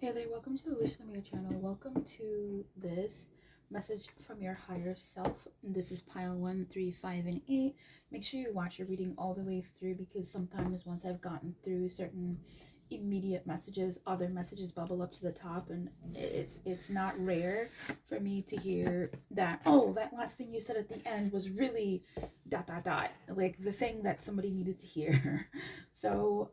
Hey there, welcome to the Lumiere channel. Welcome to this message from your higher self. This is pile 1, 3, 5, and 8. Make sure you watch your reading all the way through because sometimes once I've gotten through certain immediate messages, other messages bubble up to the top, and it's not rare for me to hear that, oh, that last thing you said at the end was really ... like the thing that somebody needed to hear. So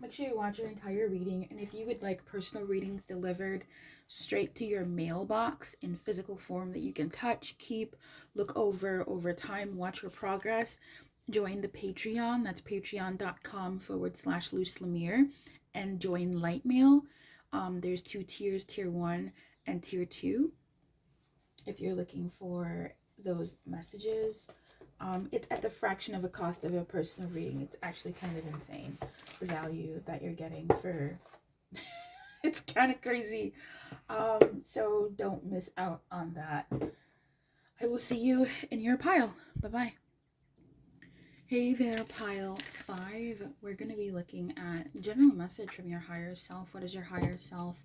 make sure you watch your entire reading, and if you would like personal readings delivered straight to your mailbox in physical form that you can touch, keep, look over time, watch your progress, join the Patreon. That's patreon.com/Lumiere, and join LightMail. There's 2 tiers, tier 1 and tier 2, if you're looking for those messages. It's at the fraction of a cost of a personal reading. It's actually kind of insane, the value that you're getting for it's kind of crazy. So don't miss out on that. I will see you in your pile. Bye-bye. Hey there, pile 5. We're going to be looking at general message from your higher self. What does your higher self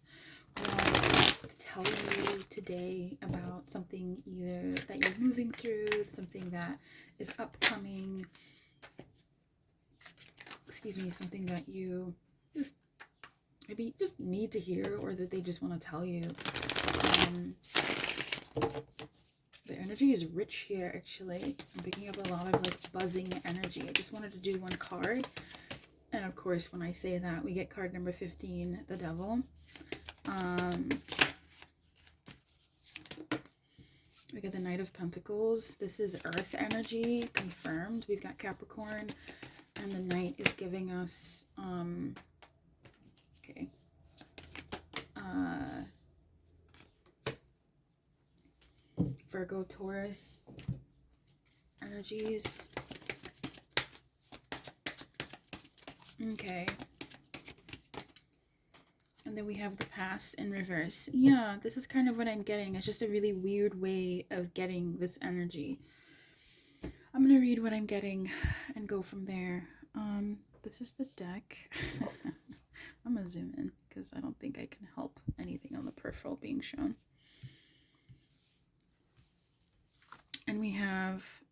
want to tell you today about something either that you're moving through, something that is upcoming, something that you just maybe just need to hear, or that they just want to tell you. The energy is rich here, actually. I'm picking up a lot of like buzzing energy. I just wanted to do one card, and of course when I say that, we get card number 15, the Devil. We get the Knight of Pentacles. This is Earth energy, confirmed. We've got Capricorn, and the Knight is giving us, Virgo, Taurus energies. Okay. And then we have the past in reverse. Yeah, this is kind of what I'm getting. It's just a really weird way of getting this energy. I'm going to read what I'm getting and go from there. This is the deck. I'm going to zoom in because I don't think I can help anything on the peripheral being shown. And we have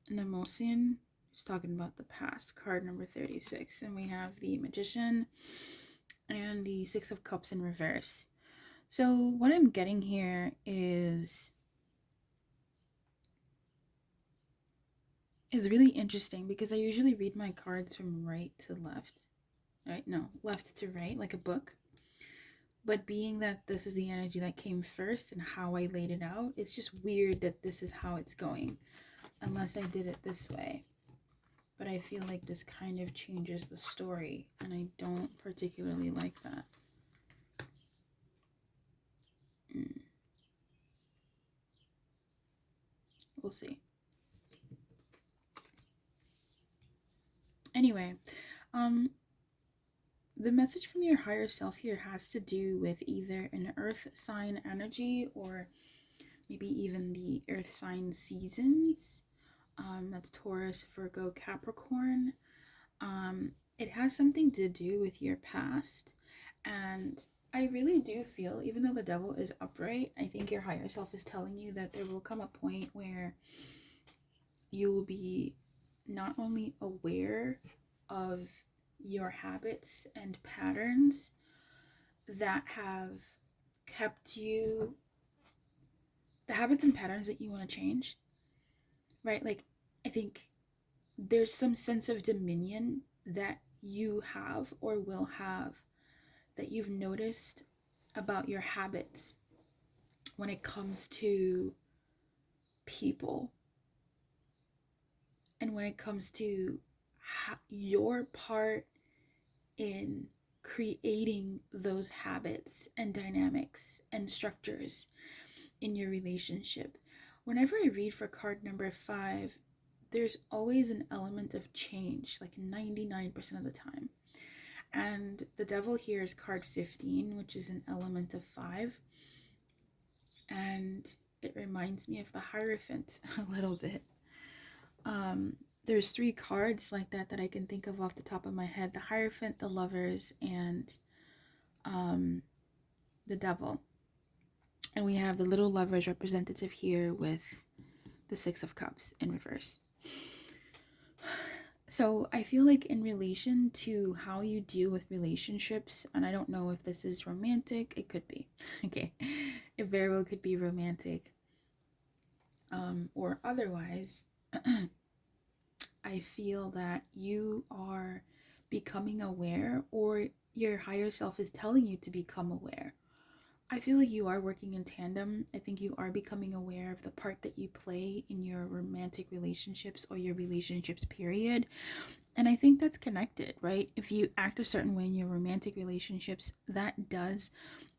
Nemosian, who's talking about the past, card number 36. And we have the Magician and the 6 of Cups in reverse. So what I'm getting here is really interesting, because I usually read my cards from right to left. Right? No, left to right, like a book. But being that this is the energy that came first and how I laid it out, it's just weird that this is how it's going, unless I did it this way. But I feel like this kind of changes the story, and I don't particularly like that. We'll see. Anyway, the message from your higher self here has to do with either an earth sign energy, or maybe even the earth sign seasons. That's Taurus, Virgo, Capricorn. It has something to do with your past, and I really do feel, even though the Devil is upright, I think your higher self is telling you that there will come a point where you will be not only aware of your habits and patterns that have kept you, the habits and patterns that you want to change, right? Like, I think there's some sense of dominion that you have or will have, that you've noticed about your habits when it comes to people, and when it comes to your part in creating those habits and dynamics and structures in your relationship. Whenever I read for card number 5, there's always an element of change, like 99% of the time. And the Devil here is card 15, which is an element of 5. And it reminds me of the Hierophant a little bit. There's 3 cards like that I can think of off the top of my head: the Hierophant, the Lovers, and the devil. And we have the little lovers representative here with the Six of Cups in reverse. So I feel like in relation to how you deal with relationships, and I don't know if this is romantic, it could be. Okay. It very well could be romantic. Or otherwise, I feel that you are becoming aware, or your higher self is telling you to become aware. I feel like you are working in tandem. I think you are becoming aware of the part that you play in your romantic relationships or your relationships, period. And I think that's connected, right? If you act a certain way in your romantic relationships, that does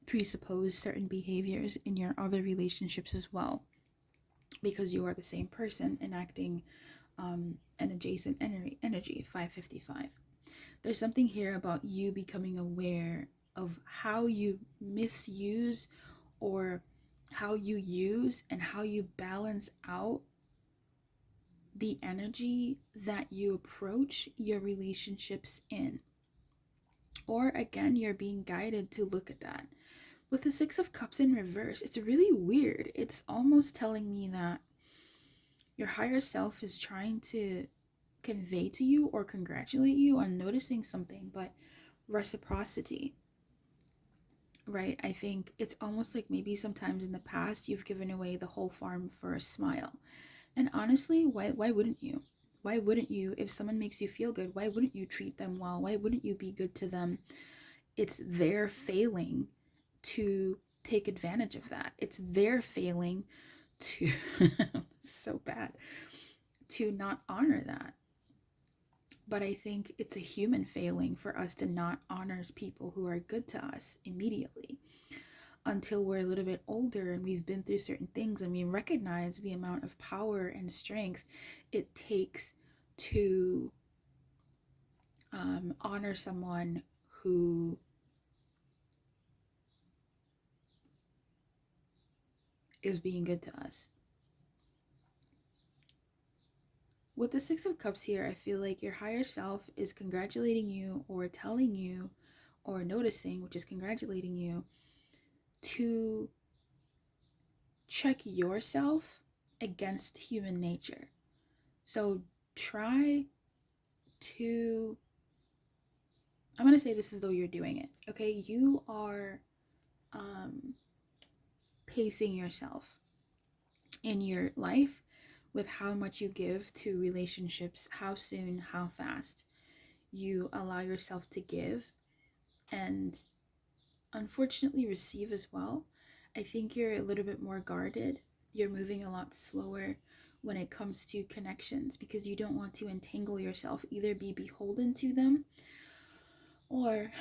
presuppose certain behaviors in your other relationships as well, because you are the same person enacting an adjacent energy, 555. There's something here about you becoming aware of how you misuse, or how you use and how you balance out the energy that you approach your relationships in. Or again, you're being guided to look at that. With the Six of Cups in reverse, it's really weird. It's almost telling me that your higher self is trying to convey to you or congratulate you on noticing something, but reciprocity, right? I think it's almost like maybe sometimes in the past you've given away the whole farm for a smile. And honestly, why wouldn't you? Why wouldn't you? If someone makes you feel good, why wouldn't you treat them well? Why wouldn't you be good to them? It's their failing to take advantage of that. It's their failing to so bad to not honor that. But I think it's a human failing for us to not honor people who are good to us immediately, until we're a little bit older and we've been through certain things and we recognize the amount of power and strength it takes to honor someone who is being good to us. With the Six of Cups here, I feel like your higher self is congratulating you, or telling you, or noticing, which is congratulating you, to check yourself against human nature. So try to, I'm going to say this as though you're doing it. Okay, you are pacing yourself in your life with how much you give to relationships, how soon, how fast you allow yourself to give and unfortunately receive as well. I think you're a little bit more guarded. You're moving a lot slower when it comes to connections, because you don't want to entangle yourself, either be beholden to them, or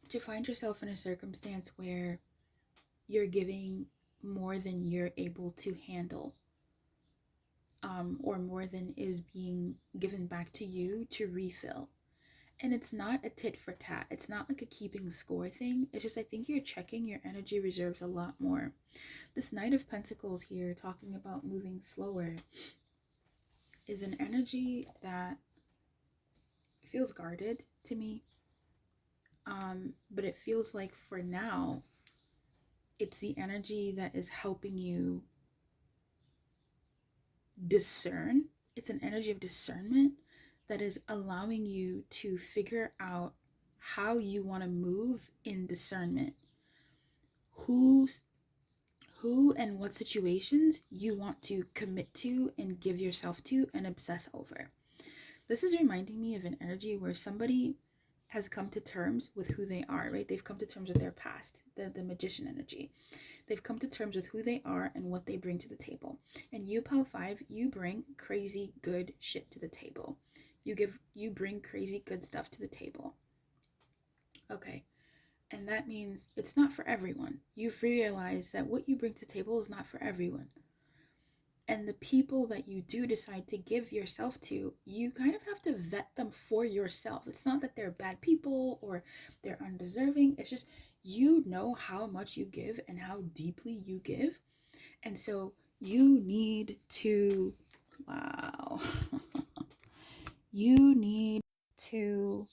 to find yourself in a circumstance where you're giving more than you're able to handle, or more than is being given back to you to refill. And it's not a tit for tat. It's not like a keeping score thing. It's just I think you're checking your energy reserves a lot more. This Knight of Pentacles here, talking about moving slower, is an energy that feels guarded to me. But it feels like for now, it's the energy that is helping you discern. It's an energy of discernment that is allowing you to figure out how you want to move in discernment. Who and what situations you want to commit to and give yourself to and obsess over. This is reminding me of an energy where somebody has come to terms with who they are, right? They've come to terms with their past, the magician energy. They've come to terms with who they are and what they bring to the table. And you, Pal 5, you bring crazy good shit to the table. You bring crazy good stuff to the table. Okay. And that means it's not for everyone. You've realized that what you bring to the table is not for everyone. And the people that you do decide to give yourself to, you kind of have to vet them for yourself. It's not that they're bad people or they're undeserving. It's just you know how much you give and how deeply you give. And so you need to, wow, you need to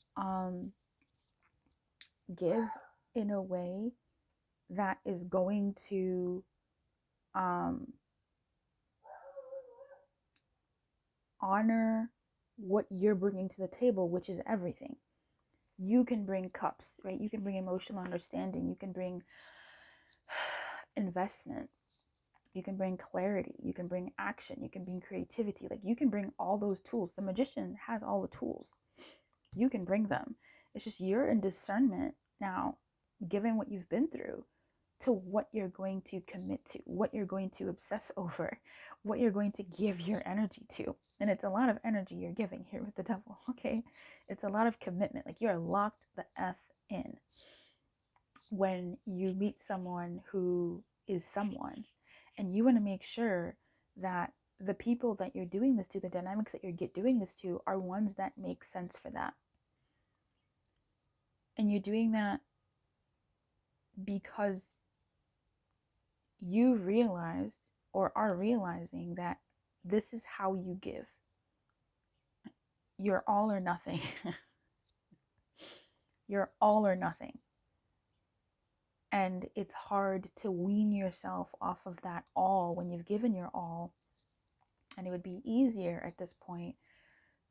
give in a way that is going to honor what you're bringing to the table, which is everything. You can bring cups, right? You can bring emotional understanding. You can bring investment. You can bring clarity. You can bring action. You can bring creativity. Like, you can bring all those tools. The magician has all the tools. You can bring them. It's just you're in discernment now, given what you've been through, to what you're going to commit to, what you're going to obsess over, what you're going to give your energy to. And it's a lot of energy you're giving here with the devil, okay? It's a lot of commitment. Like, you're locked the F in when you meet someone who is someone, and you want to make sure that the people that you're doing this to, the dynamics that you're doing this to, are ones that make sense for that. And you're doing that because you realized or are realizing that this is how you give. You're all or nothing. You're all or nothing. And it's hard to wean yourself off of that all when you've given your all. And it would be easier at this point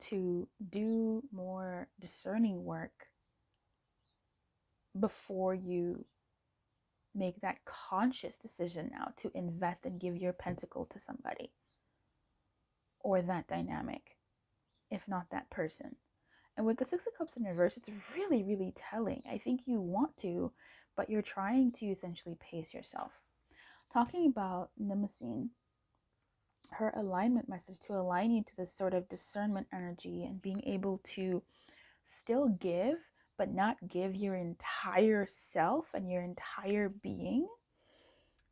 to do more discerning work before you make that conscious decision now to invest and give your pentacle to somebody or that dynamic, if not that person. And with the Six of Cups in reverse, it's really, really telling. I think you want to, but you're trying to essentially pace yourself. Talking about Nemesis, her alignment message to align you to this sort of discernment energy and being able to still give, but not give your entire self and your entire being,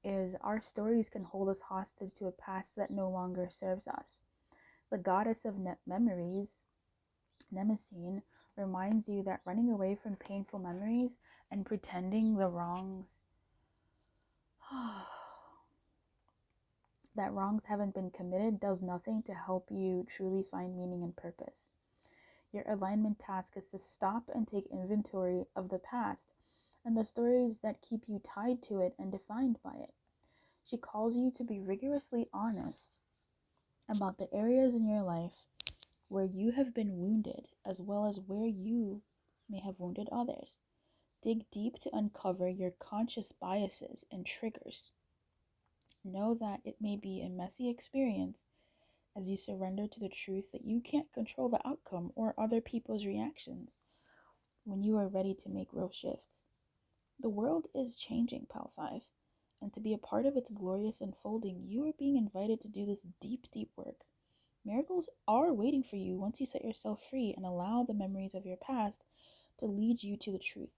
is our stories can hold us hostage to a past that no longer serves us. The goddess of memories, Nemesis, reminds you that running away from painful memories and pretending the wrongs that wrongs haven't been committed does nothing to help you truly find meaning and purpose. Your alignment task is to stop and take inventory of the past and the stories that keep you tied to it and defined by it. She calls you to be rigorously honest about the areas in your life where you have been wounded, as well as where you may have wounded others. Dig deep to uncover your conscious biases and triggers. Know that it may be a messy experience as you surrender to the truth that you can't control the outcome or other people's reactions when you are ready to make real shifts. The world is changing, Pal 5, and to be a part of its glorious unfolding, you are being invited to do this deep, deep work. Miracles are waiting for you once you set yourself free and allow the memories of your past to lead you to the truth.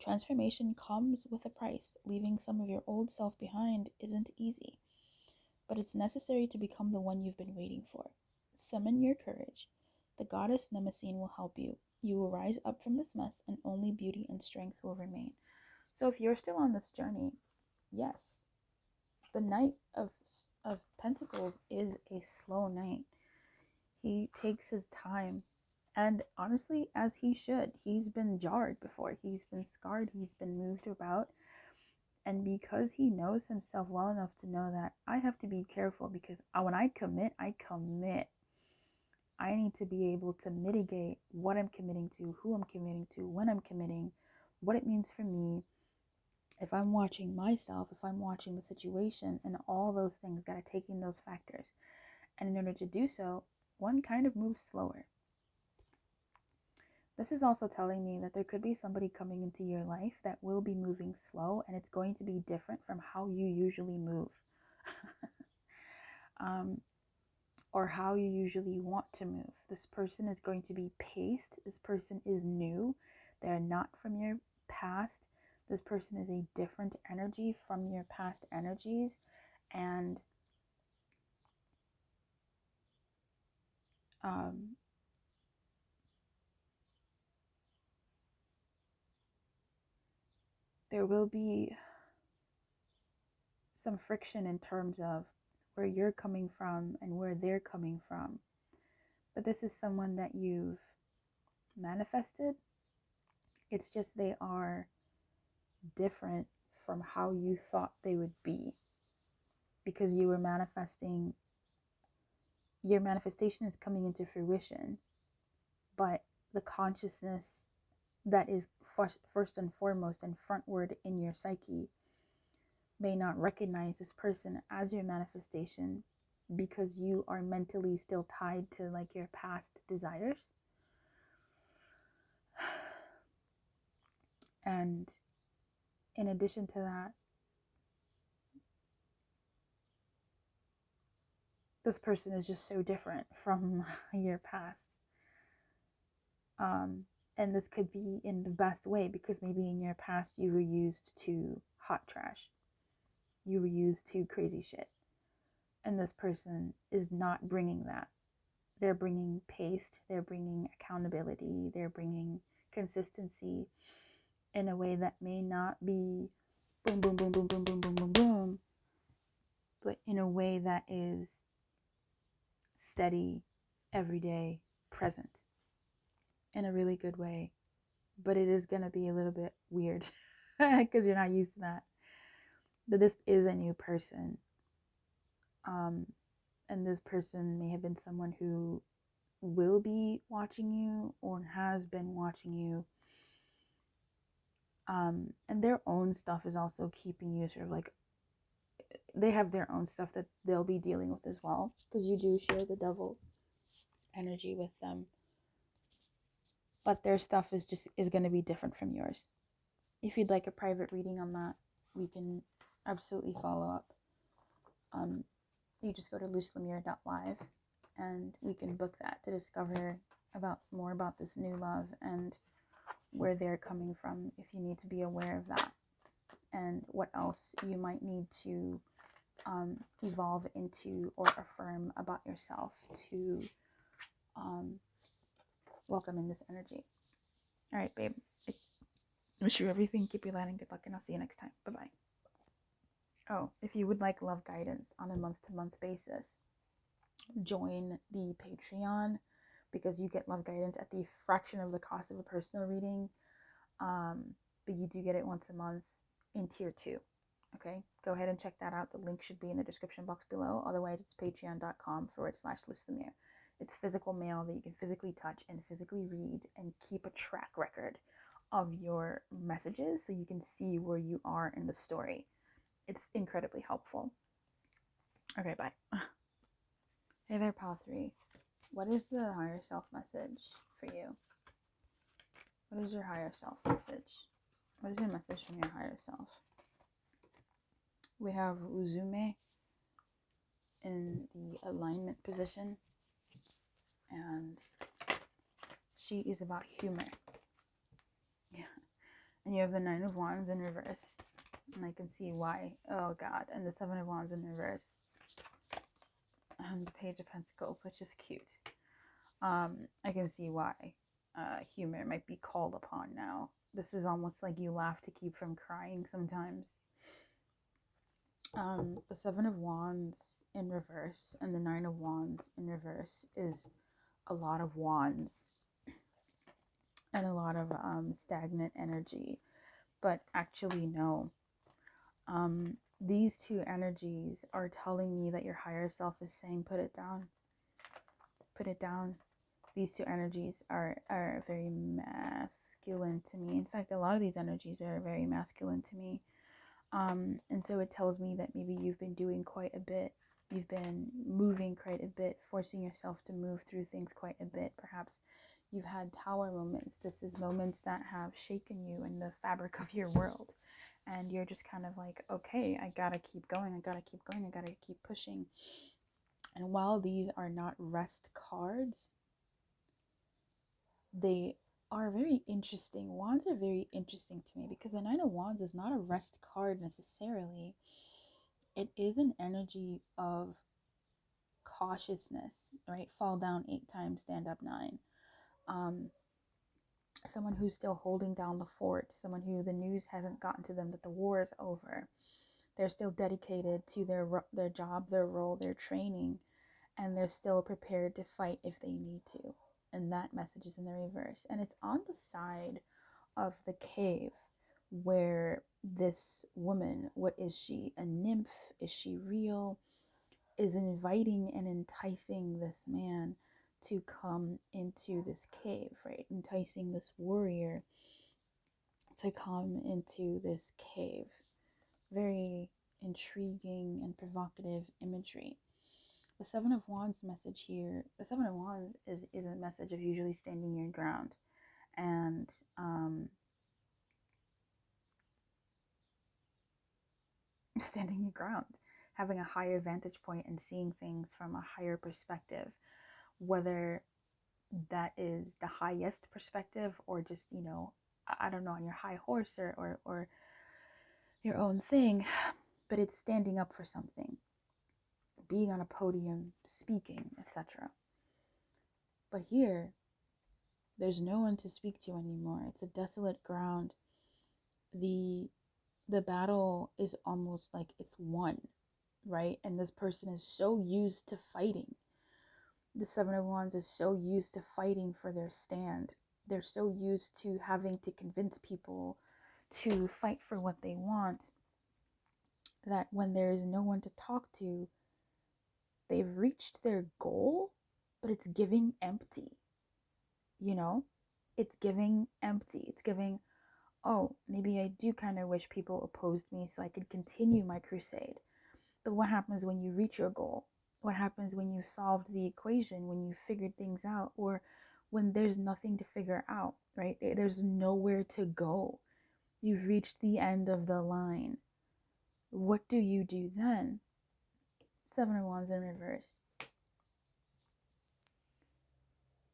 Transformation comes with a price. Leaving some of your old self behind isn't easy, but it's necessary to become the one you've been waiting for. Summon your courage. The goddess Nemesis will help you. You will rise up from this mess, and only beauty and strength will remain. So if you're still on this journey, yes, the Knight of Pentacles is a slow knight. He takes his time, and honestly, as he should. He's been jarred before. He's been scarred. He's been moved about. And because he knows himself well enough to know that I have to be careful, because when I commit, I commit. I need to be able to mitigate what I'm committing to, who I'm committing to, when I'm committing, what it means for me, if I'm watching myself, if I'm watching the situation, and all those things, got to take in those factors. And in order to do so, one kind of moves slower. This is also telling me that there could be somebody coming into your life that will be moving slow, and it's going to be different from how you usually move. Or how you usually want to move. This person is going to be paced. This person is new. They're not from your past. This person is a different energy from your past energies. And there will be some friction in terms of where you're coming from and where they're coming from. But this is someone that you've manifested, It's just they are different from how you thought they would be, because you were manifesting. Your manifestation is coming into fruition, but the consciousness that is first and foremost and frontward in your psyche may not recognize this person as your manifestation, because you are mentally still tied to like your past desires. And in addition to that, this person is just so different from your past. And this could be in the best way, because maybe in your past you were used to hot trash, you were used to crazy shit, and this person is not bringing that. They're bringing pace, they're bringing accountability, they're bringing consistency in a way that may not be boom, boom, boom, boom, boom, boom, boom, boom, boom, but in a way that is steady, everyday, present, in a really good way. But it is going to be a little bit weird because you're not used to that. But this is a new person. And this person may have been someone who will be watching you or has been watching you. And their own stuff is also keeping you sort of like, they have their own stuff that they'll be dealing with as well, because you do share the devil energy with them. But their stuff is going to be different from yours. If you'd like a private reading on that, we can absolutely follow up. You just go to lumiere.live and we can book that to discover more about this new love and where they're coming from, if you need to be aware of that, and what else you might need to evolve into or affirm about yourself to welcome in this energy. All right, babe. I wish you everything. Keep you light and good luck, and I'll see you next time. Bye-bye. Oh, if you would like love guidance on a month-to-month basis, join the Patreon, because you get love guidance at the fraction of the cost of a personal reading. But you do get it once a month in tier 2. Okay, go ahead and check that out. The link should be in the description box below. Otherwise, it's patreon.com/Lumiere. It's physical mail that you can physically touch and physically read and keep a track record of your messages so you can see where you are in the story. It's incredibly helpful. Okay, bye. Hey there, Pal 3. What is the higher self message for you? What is your higher self message? What is your message from your higher self? We have Uzume in the alignment position, and she is about humor. Yeah. And you have the 9 of Wands in reverse, and I can see why. Oh God. And the 7 of Wands in reverse, and the Page of Pentacles, which is cute. I can see why humor might be called upon now. This is almost like you laugh to keep from crying sometimes. The 7 of Wands in reverse and the 9 of Wands in reverse is a lot of wands and a lot of stagnant energy. But actually, no. These two energies are telling me that your higher self is saying, put it down. Put it down. These two energies are very masculine to me. In fact, a lot of these energies are very masculine to me. And so it tells me that maybe you've been doing quite a bit. You've been moving quite a bit, forcing yourself to move through things quite a bit. Perhaps you've had tower moments. This is moments that have shaken you in the fabric of your world. And you're just kind of like, okay, I gotta keep going. I gotta keep going. I gotta keep pushing. And while these are not rest cards, they are very interesting. Wands are very interesting to me because the 9 of Wands is not a rest card necessarily. It is an energy of cautiousness, right? Fall down 8 times, stand up 9. Someone who's still holding down the fort, someone who the news hasn't gotten to them that the war is over. They're still dedicated to their job, their role, their training, and they're still prepared to fight if they need to. And that message is in the reverse. And it's on the side of the cave where this woman, what is she? A nymph? Is she real? Is inviting and enticing this man to come into this cave, right? Enticing this warrior to come into this cave. Very intriguing and provocative imagery. The Seven of Wands message here, the Seven of Wands is a message of usually standing your ground and standing your ground, having a higher vantage point and seeing things from a higher perspective, whether that is the highest perspective or just, I don't know, on your high horse or your own thing, but it's standing up for something, being on a podium, speaking, etc. But here, there's no one to speak to anymore. It's a desolate ground. The battle is almost like it's won, right? And this person is so used to fighting. The Seven of Wands is so used to fighting for their stand. They're so used to having to convince people to fight for what they want that when there is no one to talk to, they've reached their goal, but it's giving empty. It's giving empty. It's giving, oh, maybe I do kind of wish people opposed me so I could continue my crusade. But what happens when you reach your goal? What happens when you solved the equation, when you figured things out, or when there's nothing to figure out, right? There's nowhere to go. You've reached the end of the line. What do you do then? Seven of Wands in reverse.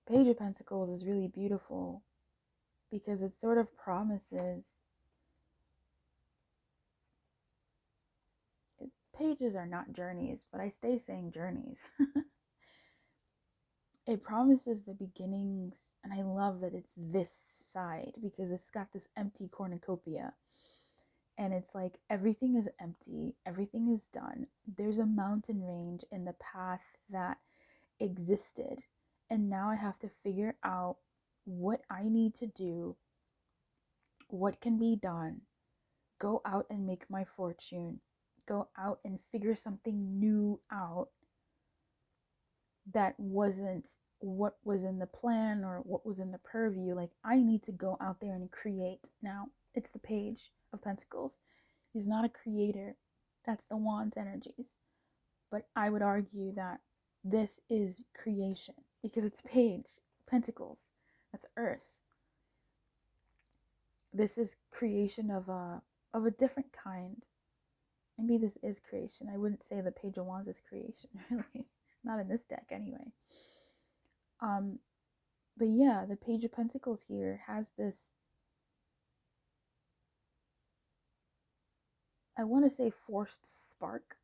Page of Pentacles is really beautiful because it sort of promises. Pages are not journeys, but I stay saying journeys. It promises the beginnings, and I love that it's this side because it's got this empty cornucopia. And it's like everything is empty, everything is done. There's a mountain range in the path that existed, and now I have to figure out what I need to do, what can be done, go out and make my fortune, go out and figure something new out that wasn't what was in the plan or what was in the purview. Like, I need to go out there and create. Now, it's the Page of Pentacles. He's not a creator. That's the Wands energies. But I would argue that this is creation because it's Page, Pentacles. That's Earth. This is creation of a different kind. Maybe this is creation. I wouldn't say the Page of Wands is creation, really. Not in this deck, anyway. But yeah, the Page of Pentacles here has this, I want to say forced spark,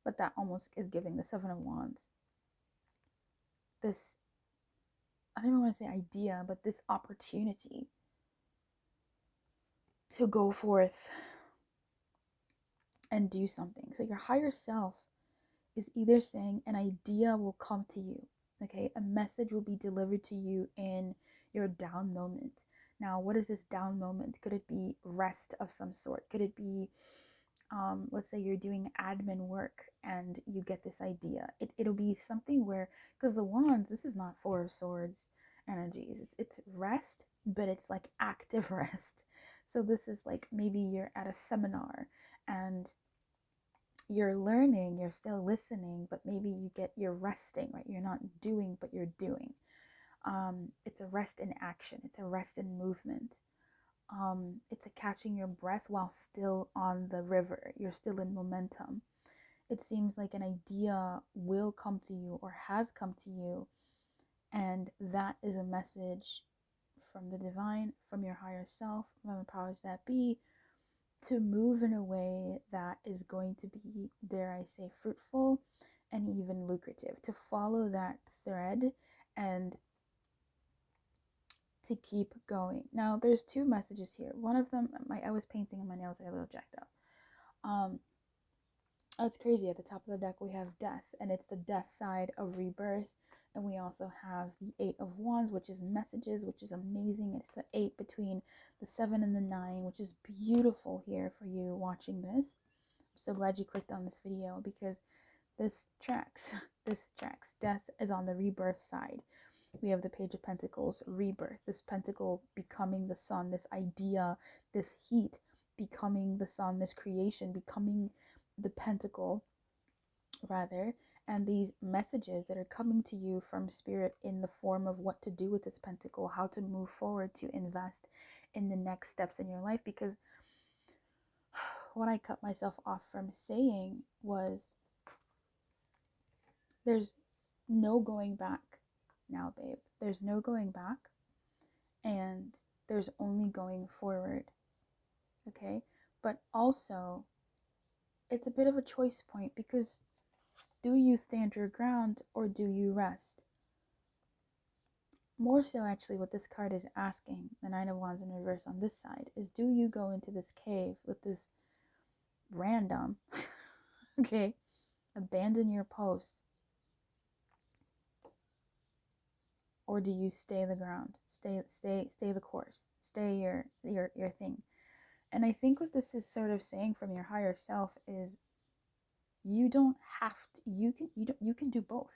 but that almost is giving the Seven of Wands this, I don't even want to say idea, but this opportunity to go forth and do something. So your higher self is either saying an idea will come to you, okay? A message will be delivered to you in your down moment. Now, what is this down moment? Could it be rest of some sort? Could it be, let's say you're doing admin work and you get this idea? It'll be something where, because the Wands, this is not Four of Swords energies. It's rest, but it's like active rest. So this is like maybe you're at a seminar and you're learning, you're still listening, but maybe you're resting, right? You're not doing, but you're doing. It's a rest in action. It's a rest in movement. It's a catching your breath while still on the river. You're still in momentum. It seems like an idea will come to you or has come to you, and that is a message from the divine, from your higher self, from the powers that be, to move in a way that is going to be, dare I say, fruitful and even lucrative, to follow that thread and to keep going. Now, there's two messages here. One of them, I was painting and my nails are a little jacked up. That's crazy. At the top of the deck, we have death, and it's the death side of rebirth. And we also have the Eight of Wands, which is messages, which is amazing. It's the 8 between the 7 and the 9, which is beautiful here for you watching this. I'm so glad you clicked on this video because this tracks. This tracks. Death is on the rebirth side. We have the Page of Pentacles, rebirth. This pentacle becoming the sun, this idea, this heat becoming the sun, this creation becoming the pentacle, rather. And these messages that are coming to you from spirit in the form of what to do with this pentacle, how to move forward, to invest in the next steps in your life. Because what I cut myself off from saying was, there's no going back now, babe. There's no going back, and there's only going forward. Okay? But also, it's a bit of a choice point, because do you stand your ground or do you rest? More so, actually, what this card is asking, the Nine of Wands in reverse on this side, is do you go into this cave with this random, okay, abandon your post, or do you stay the ground, stay the course, stay your thing? And I think what this is sort of saying from your higher self is, you don't have to, you can do both.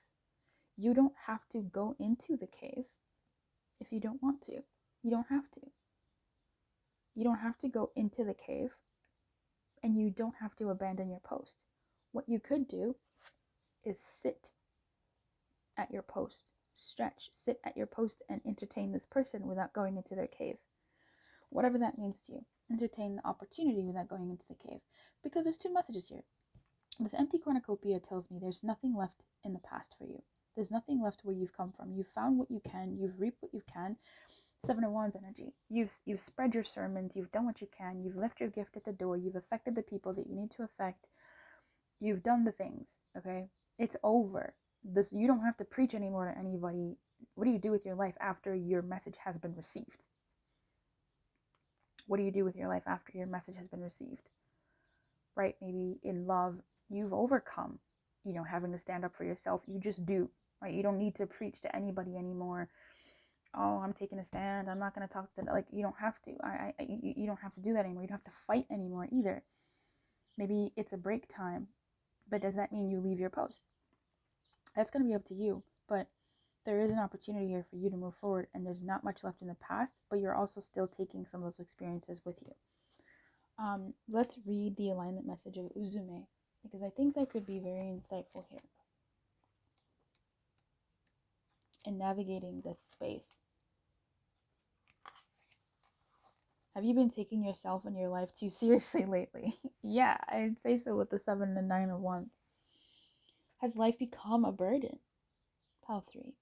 You don't have to go into the cave if you don't want to. You don't have to. You don't have to go into the cave, and you don't have to abandon your post. What you could do is sit at your post, stretch, sit at your post and entertain this person without going into their cave. Whatever that means to you. Entertain the opportunity without going into the cave. Because there's two messages here. This empty cornucopia tells me there's nothing left in the past for you. There's nothing left where you've come from. You've found what you can. You've reaped what you can. Seven of Wands energy. You've spread your sermons. You've done what you can. You've left your gift at the door. You've affected the people that you need to affect. You've done the things. Okay? It's over. You don't have to preach anymore to anybody. What do you do with your life after your message has been received? What do you do with your life after your message has been received? Right? Maybe in love, you've overcome, having to stand up for yourself. You just do, right? You don't need to preach to anybody anymore. Oh, I'm taking a stand. I'm not going to talk to, you don't have to. You don't have to do that anymore. You don't have to fight anymore either. Maybe it's a break time, but does that mean you leave your post? That's going to be up to you, but there is an opportunity here for you to move forward, and there's not much left in the past, but you're also still taking some of those experiences with you. Let's read the alignment message of Uzume, because I think that could be very insightful here in navigating this space. Have you been taking yourself and your life too seriously lately? Yeah, I'd say so with the 7 and the 9 of Wands. Has life become a burden? Pile 3.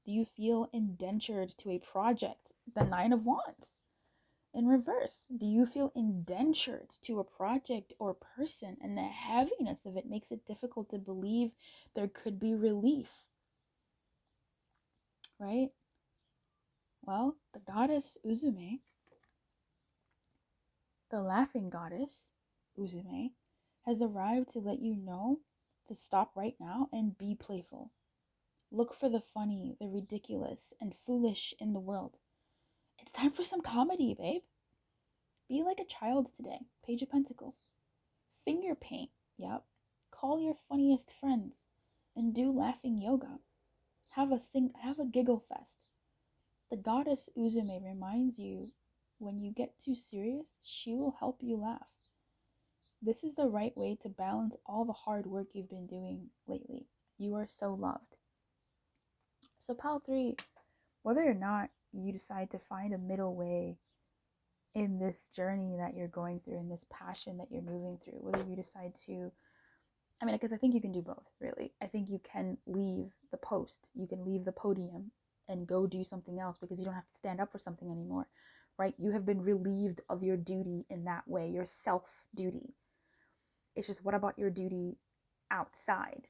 Do you feel indentured to a project? The 9 of Wands. In reverse, do you feel indentured to a project or person, and the heaviness of it makes it difficult to believe there could be relief? Right? Well, the goddess Uzume, the laughing goddess Uzume, has arrived to let you know to stop right now and be playful. Look for the funny, the ridiculous, and foolish in the world. It's time for some comedy, babe. Be like a child today. Page of Pentacles. Finger paint. Yep. Call your funniest friends and do laughing yoga. Have a giggle fest. The goddess Uzume reminds you, when you get too serious, she will help you laugh. This is the right way to balance all the hard work you've been doing lately. You are so loved. So pile 3, whether or not you decide to find a middle way in this journey that you're going through, in this passion that you're moving through, whether you decide to, because I think you can do both, really. I think you can leave the post, you can leave the podium and go do something else, because you don't have to stand up for something anymore, right? You have been relieved of your duty in that way, your self-duty. It's just, what about your duty outside,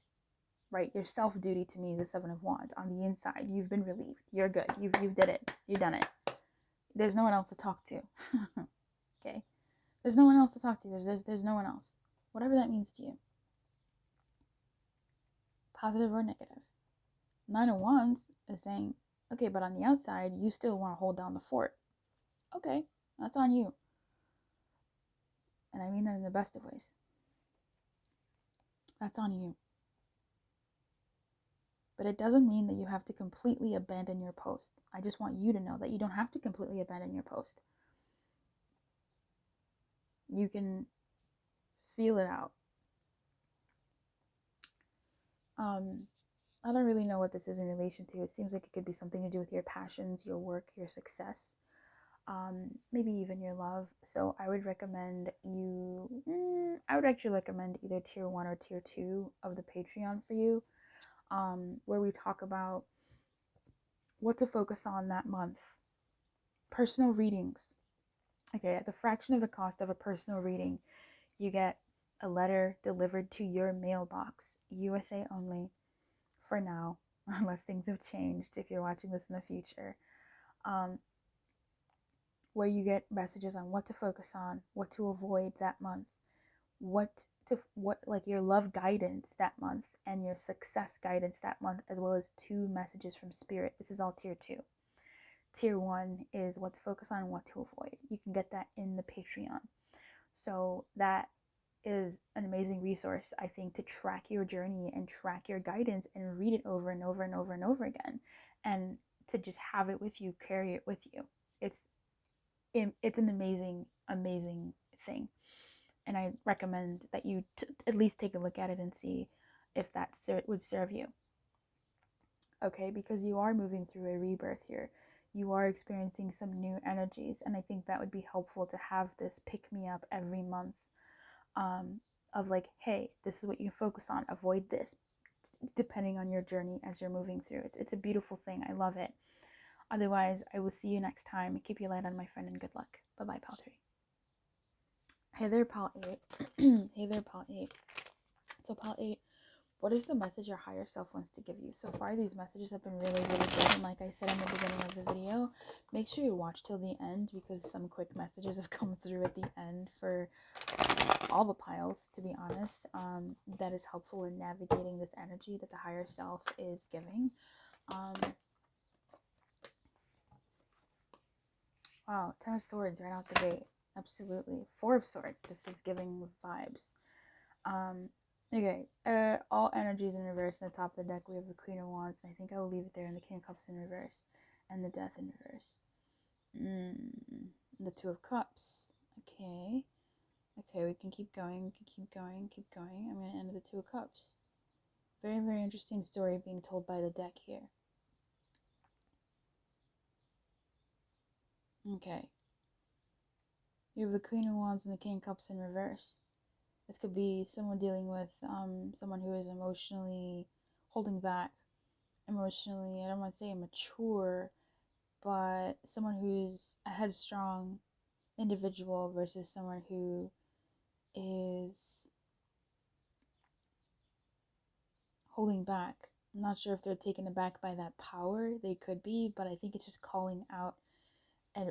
right? Your self-duty to me is the 7 of Wands. On the inside, you've been relieved. You're good. You've did it. You've done it. There's no one else to talk to. Okay? There's no one else to talk to. There's no one else. Whatever that means to you. Positive or negative. Nine of Wands is saying, okay, but on the outside, you still want to hold down the fort. Okay, that's on you. And I mean that in the best of ways. That's on you. But it doesn't mean that you have to completely abandon your post. I just want you to know that you don't have to completely abandon your post. You can feel it out. I don't really know what this is in relation to. It seems like it could be something to do with your passions, your work, your success, maybe even your love. So I would recommend I would actually recommend either tier 1 or tier 2 of the Patreon for you, where we talk about what to focus on that month. Personal readings. Okay, at the fraction of the cost of a personal reading, you get a letter delivered to your mailbox, USA only, for now, unless things have changed if you're watching this in the future, where you get messages on what to focus on, what to avoid that month, what like your love guidance that month and your success guidance that month, as well as 2 messages from spirit. This is all tier 2. Tier 1 is what to focus on and what to avoid. You can get that in the Patreon. So that is an amazing resource, I think, to track your journey and track your guidance and read it over and over and over and over again, and to just have it with you, carry it with you. It's an amazing thing, and I recommend that you at least take a look at it and see if that would serve you. Okay, because you are moving through a rebirth here. You are experiencing some new energies, and I think that would be helpful to have this pick me up every month, of like, hey, this is what you focus on, avoid this, depending on your journey as you're moving through. It's a beautiful thing. I love it. Otherwise, I will see you next time. Keep your light on, my friend, and good luck. Bye-bye, Pal 3. Hey there, Pal 8. Hey there, Pal 8. So, Pal 8, what is the message your higher self wants to give you? So far, these messages have been really good. And like I said in the beginning of the video, make sure you watch till the end, because some quick messages have come through at the end for all the piles, to be honest. That is helpful in navigating this energy that the higher self is giving. Wow, 10 of Swords right out the gate. Absolutely. 4 of Swords. This is giving vibes. Okay. All energies in reverse. In the top of the deck, we have the Queen of Wands. And I think I will leave it there. And the King of Cups in reverse. And the Death in reverse. The 2 of Cups. Okay. Okay, we can keep going. Keep going. I'm going to end with the 2 of Cups. Very interesting story being told by the deck here. Okay. You have the Queen of Wands and the King of Cups in reverse. This could be someone dealing with someone who is emotionally holding back. Emotionally, I don't want to say immature, but someone who's a headstrong individual versus someone who is holding back. I'm not sure if they're taken aback by that power. They could be, but I think it's just calling out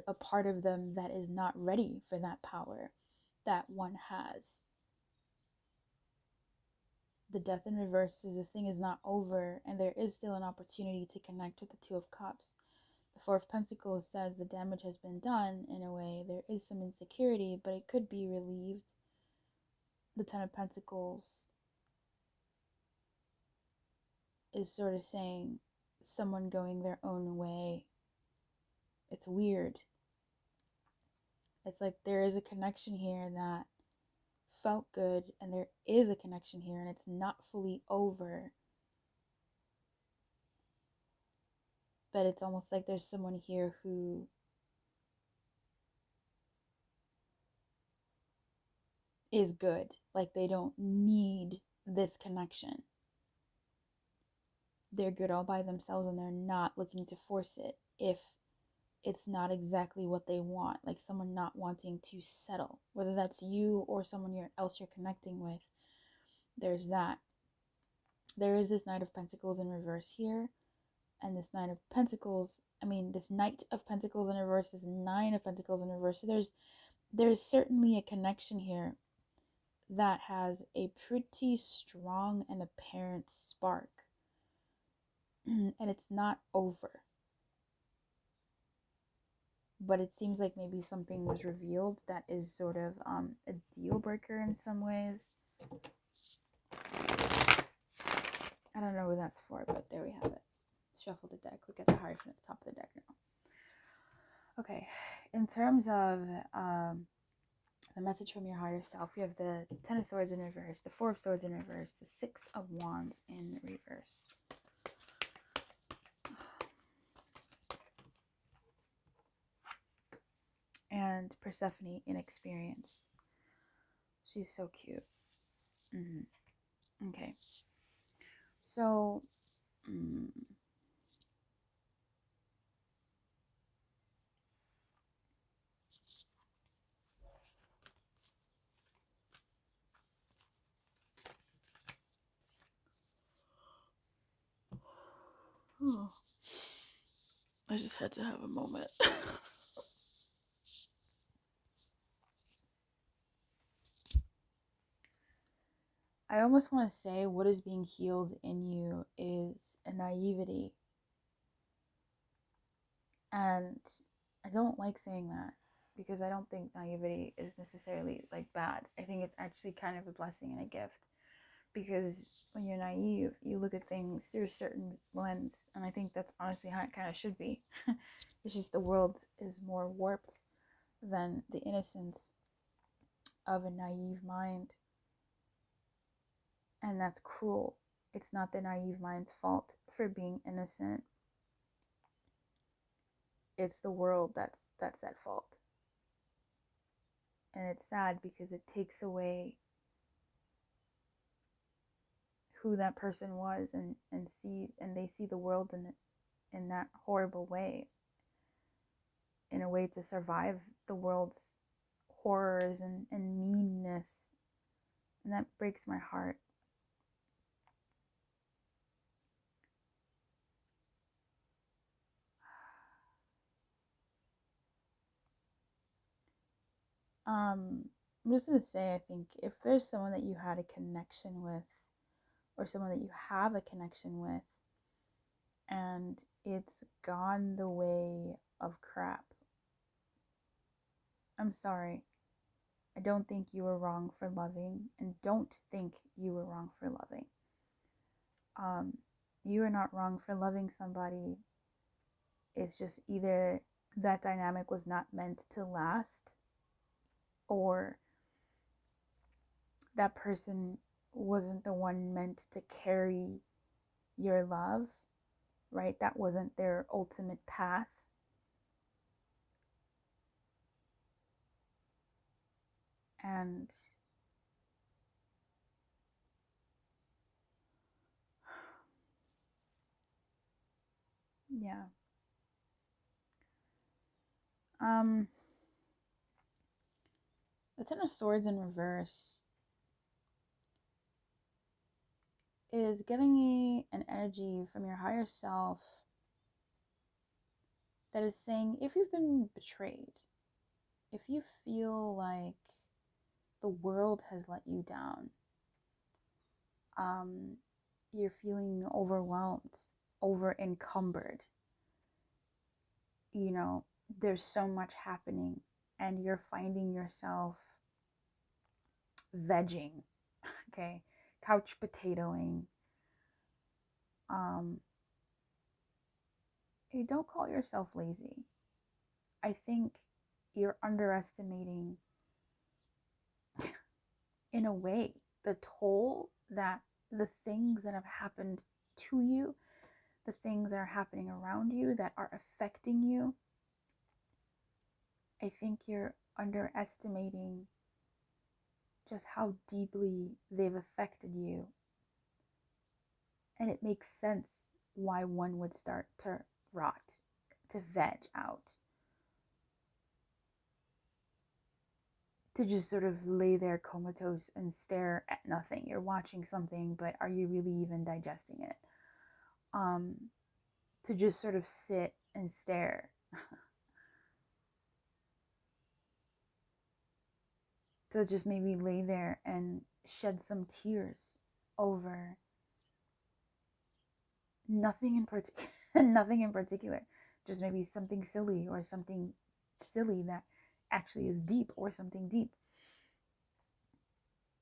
a part of them that is not ready for that power that one has. The Death in reverse is this thing is not over, and there is still an opportunity to connect with the 2 of Cups. The 4 of Pentacles says the damage has been done in a way. There is some insecurity, but it could be relieved. The 10 of Pentacles is sort of saying someone going their own way. It's weird. It's like there is a connection here that felt good, and there is a connection here, and it's not fully over. But it's almost like there's someone here who is good. Like they don't need this connection. They're good all by themselves, and they're not looking to force it if it's not exactly what they want. Like someone not wanting to settle, whether that's you or someone else you're connecting with. There's that. There is this Knight of Pentacles in reverse here, and this Knight of Pentacles, this Knight of Pentacles in reverse, this 9 of Pentacles in reverse. So there's certainly a connection here that has a pretty strong and apparent spark. and it's not over. But it seems like maybe something was revealed that is sort of a deal breaker in some ways. I don't know who that's for, but there we have it. Shuffle the deck. Look at the Hierophant at the top of the deck now. Okay, in terms of the message from your higher self, we have the Ten of Swords in reverse, the Four of Swords in reverse, the Six of Wands in reverse. And Persephone in experience. She's so cute. Okay. So, I just had to have a moment. I almost want to say what is being healed in you is a naivety. And I don't like saying that because I don't think naivety is necessarily like bad. I think it's actually kind of a blessing and a gift, because when you're naive, you look at things through a certain lens, and I think that's honestly how it kind of should be. It's just the world is more warped than the innocence of a naive mind, and that's cruel. It's not the naive mind's fault for being innocent. It's the world that's at fault. And it's sad because it takes away who that person was, and they see the world in that horrible way, in a way to survive the world's horrors and meanness. And that breaks my heart. I'm just going to say, I think if there's someone that you had a connection with, or someone that you have a connection with, and it's gone the way of crap, I'm sorry. I don't think you were wrong for loving, and don't think you were wrong for loving. You are not wrong for loving somebody. It's just either that dynamic was not meant to last, or that person wasn't the one meant to carry your love, right? That wasn't their ultimate path. And yeah. The Ten of Swords in reverse is giving me an energy from your higher self that is saying, if you've been betrayed, if you feel like the world has let you down, you're feeling overwhelmed, over encumbered, there's so much happening, and you're finding yourself vegging, okay, couch potatoing. You don't call yourself lazy. I think you're underestimating, in a way, the toll that the things that have happened to you, the things that are happening around you that are affecting you. I think you're underestimating just how deeply they've affected you. And it makes sense why one would start to rot, to veg out, to just sort of lay there comatose and stare at nothing. You're watching something, but are you really even digesting it? To just sort of sit and stare. To just maybe lay there and shed some tears over Nothing in particular, nothing in particular. Just maybe something silly or something silly that actually is deep or something deep.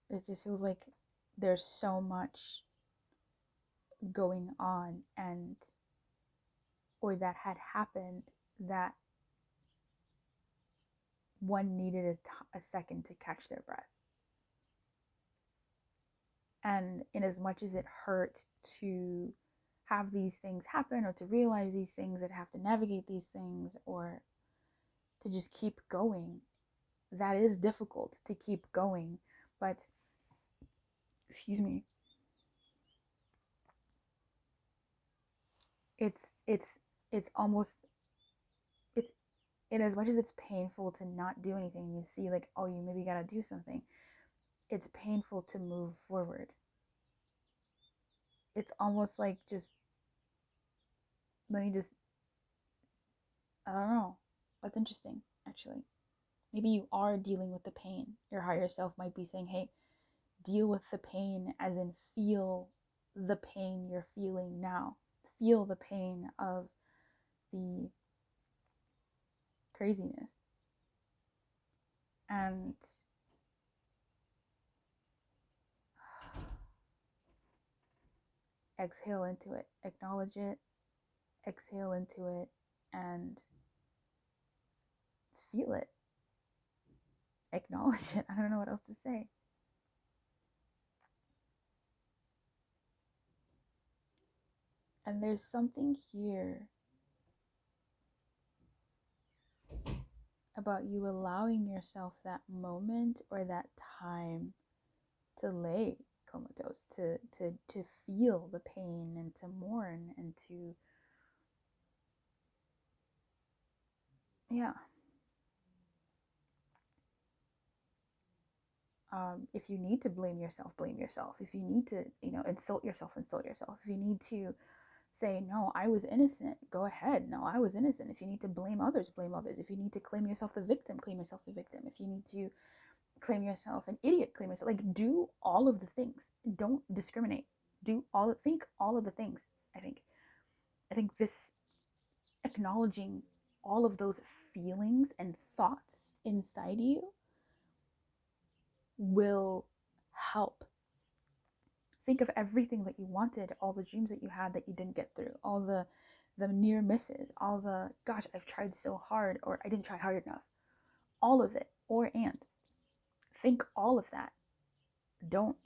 It just feels like there's so much going on and or that had happened that one needed a second to catch their breath. And in as much as it hurt to have these things happen or to realize these things, that have to navigate these things or to just keep going, that is difficult to keep going. But excuse me, it's almost, it's, in as much as it's painful to not do anything, you see like, oh, you maybe gotta do something, it's painful to move forward. It's almost like just, let me just, I don't know. That's interesting, actually. Maybe you are dealing with the pain. Your higher self might be saying, hey, deal with the pain, as in feel the pain you're feeling now. Feel the pain of the craziness. And exhale into it. Acknowledge it. Exhale into it. And feel it. Acknowledge it. I don't know what else to say. And there's something here about you allowing yourself that moment or that time to lay comatose, to feel the pain and to mourn and to, yeah. If you need to blame yourself, blame yourself. If you need to, insult yourself, insult yourself. If you need to say, no, I was innocent, go ahead. No, I was innocent. If you need to blame others, blame others. If you need to claim yourself the victim, claim yourself the victim. If you need to claim yourself an idiot, claim yourself, like, do all of the things. Don't discriminate. Think all of the things. I think this, acknowledging all of those feelings and thoughts inside you will help. Think of everything that you wanted, all the dreams that you had that you didn't get through, all the near misses, all the, gosh, I've tried so hard, or I didn't try hard enough. All of it, and think all of that. Don't,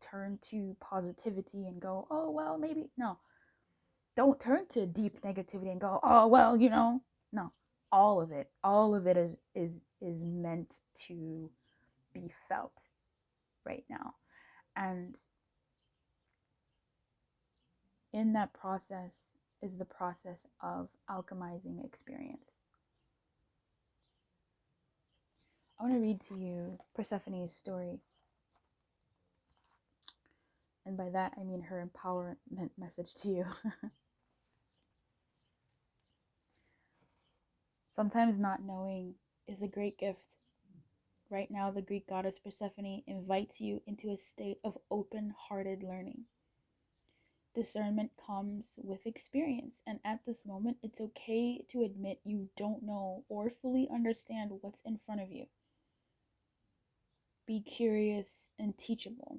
turn to positivity and go, oh, well, maybe. No. Don't turn to deep negativity and go, oh, well, No. All of it is meant to be felt right now. And in that process is the process of alchemizing experience. I want to read to you Persephone's story. And by that, I mean her empowerment message to you. Sometimes not knowing is a great gift. Right now, the Greek goddess Persephone invites you into a state of open-hearted learning. Discernment comes with experience, and at this moment, it's okay to admit you don't know or fully understand what's in front of you. Be curious and teachable.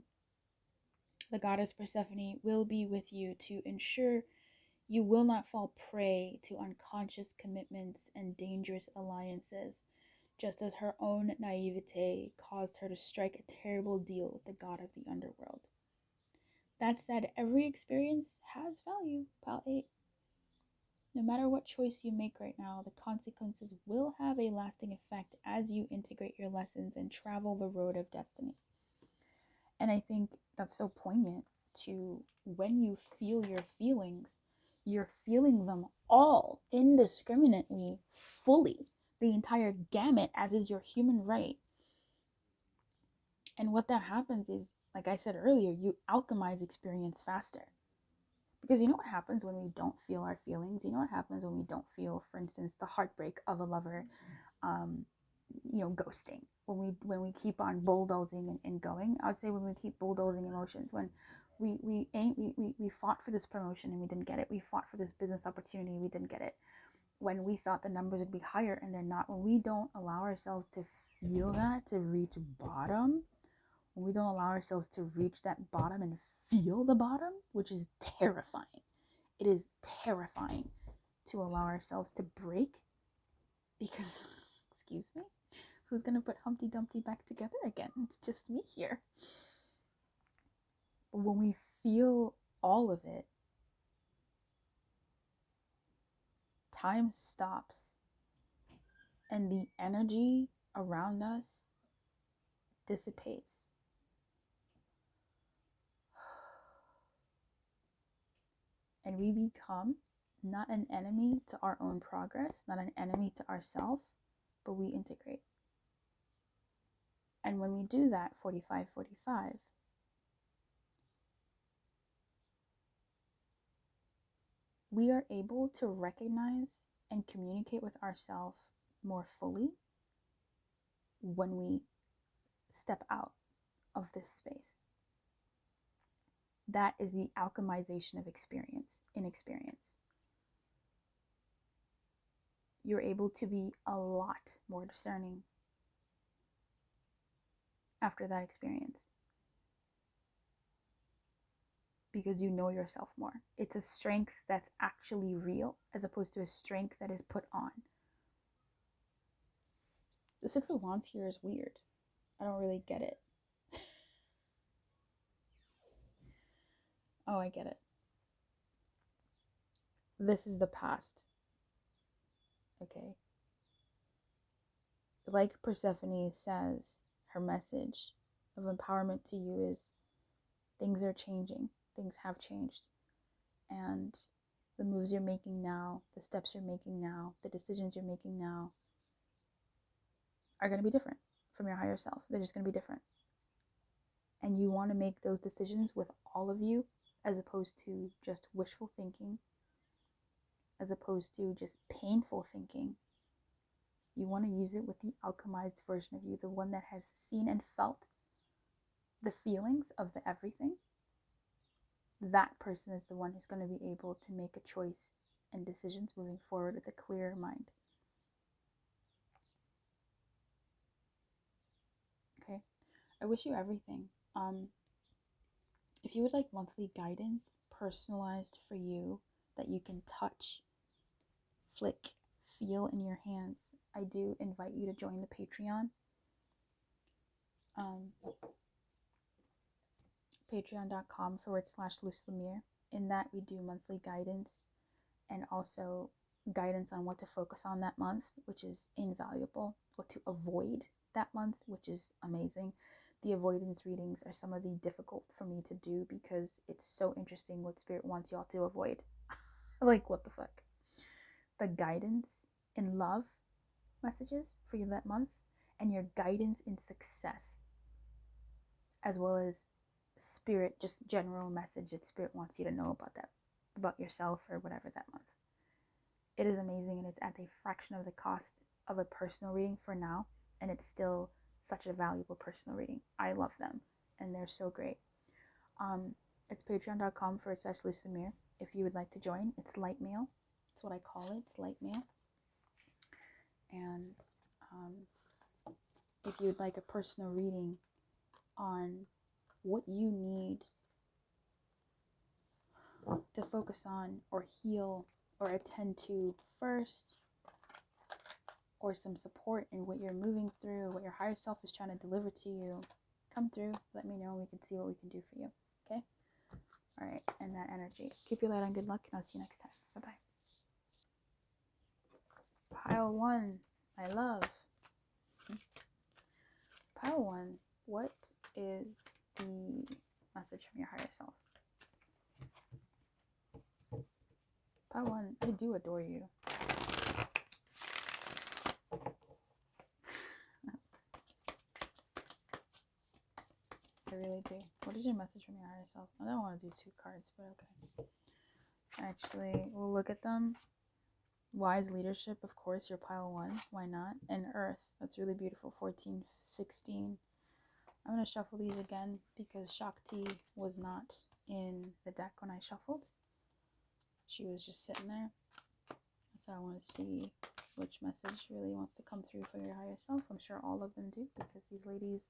The goddess Persephone will be with you to ensure you will not fall prey to unconscious commitments and dangerous alliances, just as her own naivete caused her to strike a terrible deal with the god of the underworld. That said, every experience has value, Pal 8. No matter what choice you make right now, the consequences will have a lasting effect as you integrate your lessons and travel the road of destiny. And I think that's so poignant to, when you feel your feelings, you're feeling them all indiscriminately, fully, the entire gamut, as is your human right. And what that happens is, like I said earlier, you alchemize experience faster. Because you know what happens when we don't feel our feelings? You know what happens when we don't feel, for instance, the heartbreak of a lover, ghosting? When we keep on bulldozing and going, I would say when we keep bulldozing emotions, we fought for this promotion and we didn't get it. We fought for this business opportunity, we didn't get it. When we thought the numbers would be higher and they're not, when we don't allow ourselves to feel that, to reach bottom, when we don't allow ourselves to reach that bottom and feel the bottom, which is terrifying. It is terrifying to allow ourselves to break because, excuse me, who's going to put Humpty Dumpty back together again? It's just me here. But when we feel all of it, time stops and the energy around us dissipates. And we become not an enemy to our own progress, not an enemy to ourselves, but we integrate. And when we do that 45-45, we are able to recognize and communicate with ourselves more fully when we step out of this space. That is the alchemization of experience in experience. You're able to be a lot more discerning after that experience because you know yourself more. It's a strength that's actually real as opposed to a strength that is put on. The Six of Wands here is weird. I don't really get it. Oh, I get it. This is the past. Okay. Like Persephone says, her message of empowerment to you is things are changing. Things have changed. And the moves you're making now, the steps you're making now, the decisions you're making now are going to be different from your higher self. They're just going to be different. And you want to make those decisions with all of you as opposed to just wishful thinking, as opposed to just painful thinking. You want to use it with the alchemized version of you, the one that has seen and felt the feelings of the everything. That person is the one who's going to be able to make a choice and decisions moving forward with a clear mind. Okay, I wish you everything. If you would like monthly guidance personalized for you that you can touch, flick, feel in your hands, I do invite you to join the Patreon. Patreon.com/Lumiere. In that we do monthly guidance and also guidance on what to focus on that month, which is invaluable, what to avoid that month, which is amazing. The avoidance readings are some of the difficult for me to do because it's so interesting what Spirit wants y'all to avoid. Like, what the fuck? The guidance in love messages for you that month and your guidance in success, as well as Spirit, just general message that Spirit wants you to know about that, about yourself or whatever that month. It is amazing, and it's at a fraction of the cost of a personal reading for now, and it's still such a valuable personal reading. I love them, and they're so great. It's patreon.com/Lumiere. If you would like to join, it's LightMail. That's what I call it. It's LightMail. And if you would like a personal reading on what you need to focus on or heal or attend to first, or some support in what you're moving through, what your higher self is trying to deliver to you, come through, let me know, and we can see what we can do for you. Okay? All right, and that energy. Keep your light on, good luck, and I'll see you next time. Bye-bye. Pile 1, I love. Pile 1, what is the message from your higher self? Pile 1, I do adore you. I really do. What is your message from your higher self? I don't want to do 2 cards, but okay. Actually, we'll look at them. Wise leadership, of course, your pile 1. Why not? And earth. That's really beautiful. 14, 16. I'm going to shuffle these again because Shakti was not in the deck when I shuffled. She was just sitting there. So I want to see which message really wants to come through for your higher self. I'm sure all of them do, because these ladies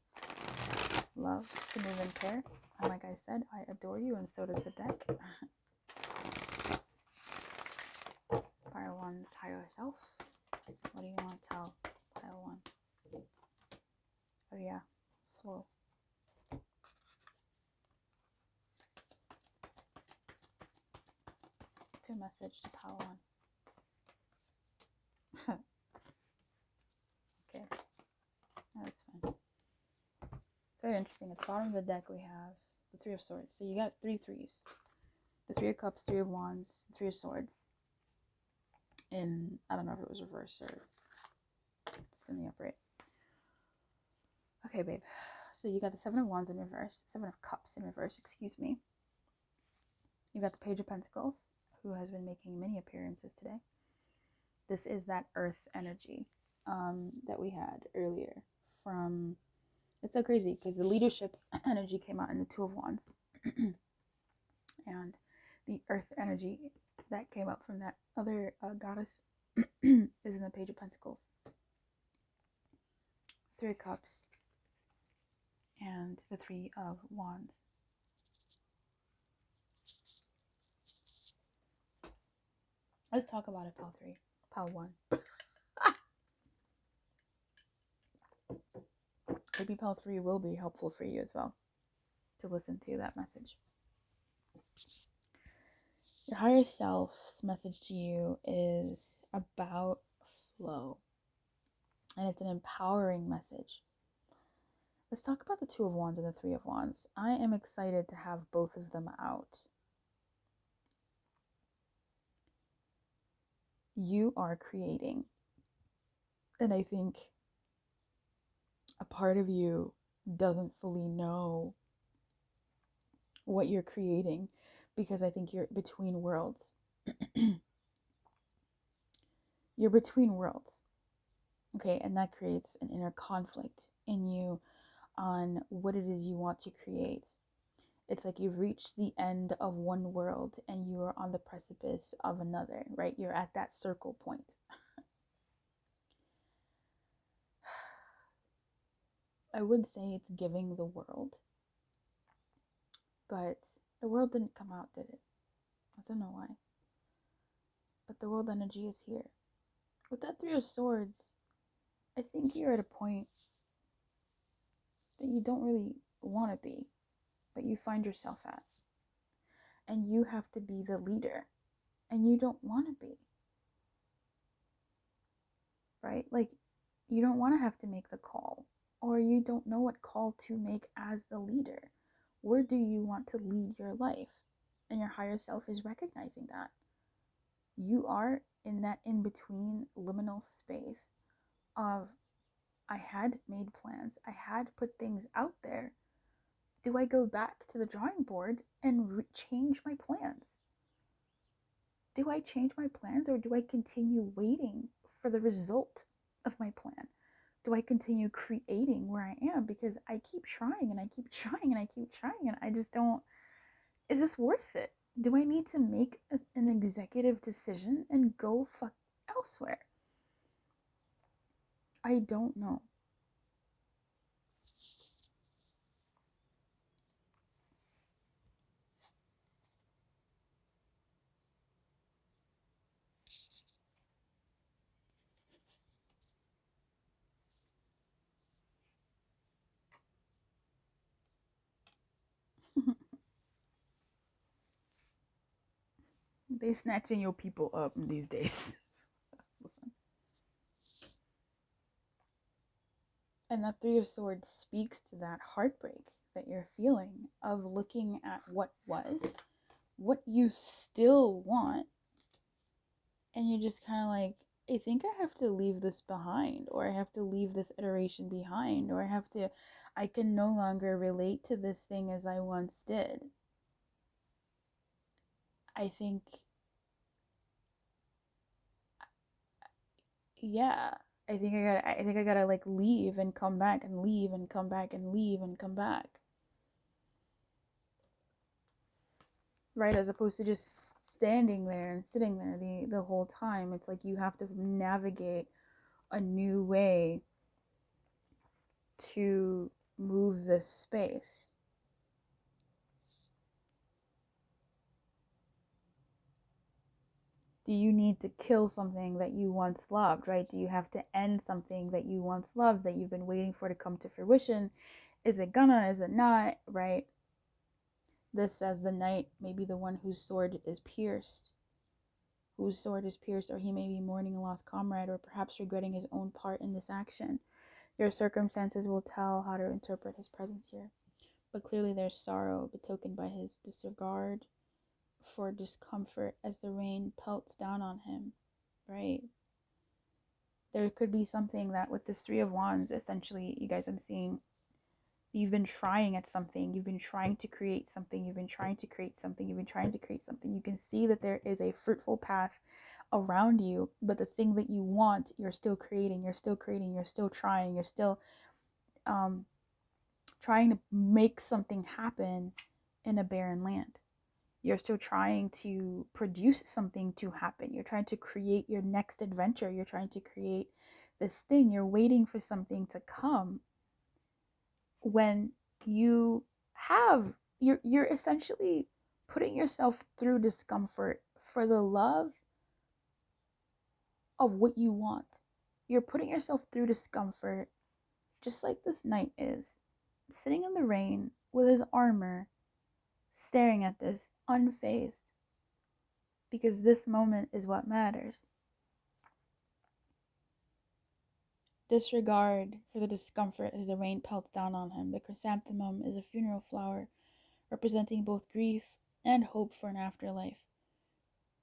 love to move in pair. And like I said, I adore you, and so does the deck. Pile 1's higher self. What do you want to tell pile 1? Oh yeah, flow. What's your message to pile 1? Okay, that's fine. It's very interesting. At the bottom of the deck we have the Three of Swords. So you got 3 threes. The Three of Cups, Three of Wands, Three of Swords. In, I don't know if it was reverse or it's in the upright. Okay, babe. So you got the Seven of Wands in reverse, Seven of Cups in reverse, excuse me. You got the Page of Pentacles, who has been making many appearances today. This is that earth energy that we had earlier from, it's so crazy because the leadership energy came out in the Two of Wands. And the earth energy that came up from that other goddess is in the Page of Pentacles. Three of Cups and the Three of Wands. Let's talk about it, pile 3. Pile 1. Maybe pile 3 will be helpful for you as well to listen to that message. Your higher self's message to you is about flow. And it's an empowering message. Let's talk about the Two of Wands and the Three of Wands. I am excited to have both of them out. You are creating. And I think a part of you doesn't fully know what you're creating, because I think you're between worlds. You're between worlds. Okay, and that creates an inner conflict in you on what it is you want to create. It's like you've reached the end of one world and you are on the precipice of another, right? You're at that circle point. I would say it's giving the world, but the world didn't come out, did it? I don't know why. But the world energy is here. With that Three of Swords, I think you're at a point that you don't really want to be, but you find yourself at. And you have to be the leader, and you don't want to be. Right? Like, you don't want to have to make the call, or you don't know what call to make as the leader. Where do you want to lead your life? And your higher self is recognizing that. You are in that in-between liminal space of, I had made plans, I had put things out there. Do I go back to the drawing board and change my plans? Do I change my plans, or do I continue waiting for the result of my plan? Do I continue creating where I am? Because I keep trying and I keep trying and I keep trying and I just don't, is this worth it? Do I need to make an executive decision and go fuck elsewhere? I don't know. They snatching your people up these days. Listen. And that Three of Swords speaks to that heartbreak that you're feeling of looking at what was, what you still want, and you're just kind of like, I think I have to leave this behind, or I have to leave this iteration behind, or I can no longer relate to this thing as I once did. I think, yeah, I think I gotta like leave and come back and leave and come back and leave and come back. right? As opposed to just standing there and sitting there the whole time. It's like you have to navigate a new way to move this space. Do you need to kill something that you once loved, right? Do you have to end something that you once loved that you've been waiting for to come to fruition? Is it gonna? Is it not? Right? This says the knight may be the one whose sword is pierced. Or he may be mourning a lost comrade, or perhaps regretting his own part in this action. Your circumstances will tell how to interpret his presence here. But clearly there's sorrow betokened by his disregard for discomfort as the rain pelts down on him, right? There could be something that with this Three of Wands, essentially, you guys, I'm seeing you've been trying at something, you've been trying to create something, you've been trying to create something, you've been trying to create something. You can see that there is a fruitful path around you, but the thing that you want, you're still creating, you're still creating, you're still trying, you're still trying to make something happen in a barren land. You're still trying to produce something to happen. You're trying to create your next adventure. You're trying to create this thing. You're waiting for something to come when you have, you're essentially putting yourself through discomfort for the love of what you want. You're putting yourself through discomfort just like this knight is, sitting in the rain with his armor, staring at this, unfazed, because this moment is what matters. Disregard for the discomfort as the rain pelts down on him. The chrysanthemum is a funeral flower, representing both grief and hope for an afterlife.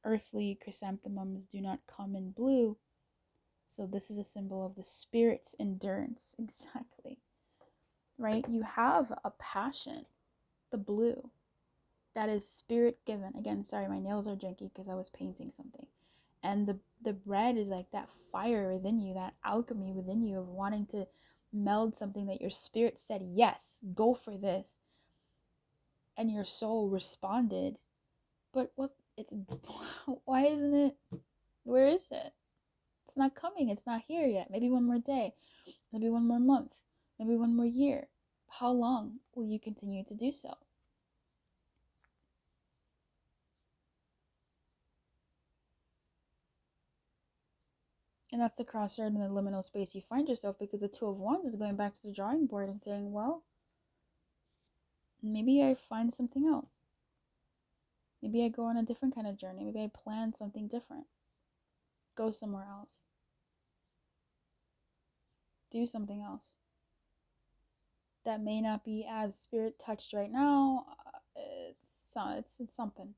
Earthly chrysanthemums do not come in blue, so this is a symbol of the spirit's endurance. Exactly. Right? You have a passion, the blue, that is spirit given. Again, sorry, my nails are janky because I was painting something. And the red is like that fire within you, that alchemy within you of wanting to meld something that your spirit said, yes, go for this. And your soul responded. But why isn't it, where is it? It's not coming, it's not here yet. Maybe one more day, maybe one more month, maybe one more year. How long will you continue to do so? And that's the crossroad in the liminal space you find yourself, because the Two of Wands is going back to the drawing board and saying, well, maybe I find something else. Maybe I go on a different kind of journey. Maybe I plan something different. Go somewhere else. Do something else. That may not be as spirit touched right now. It's something.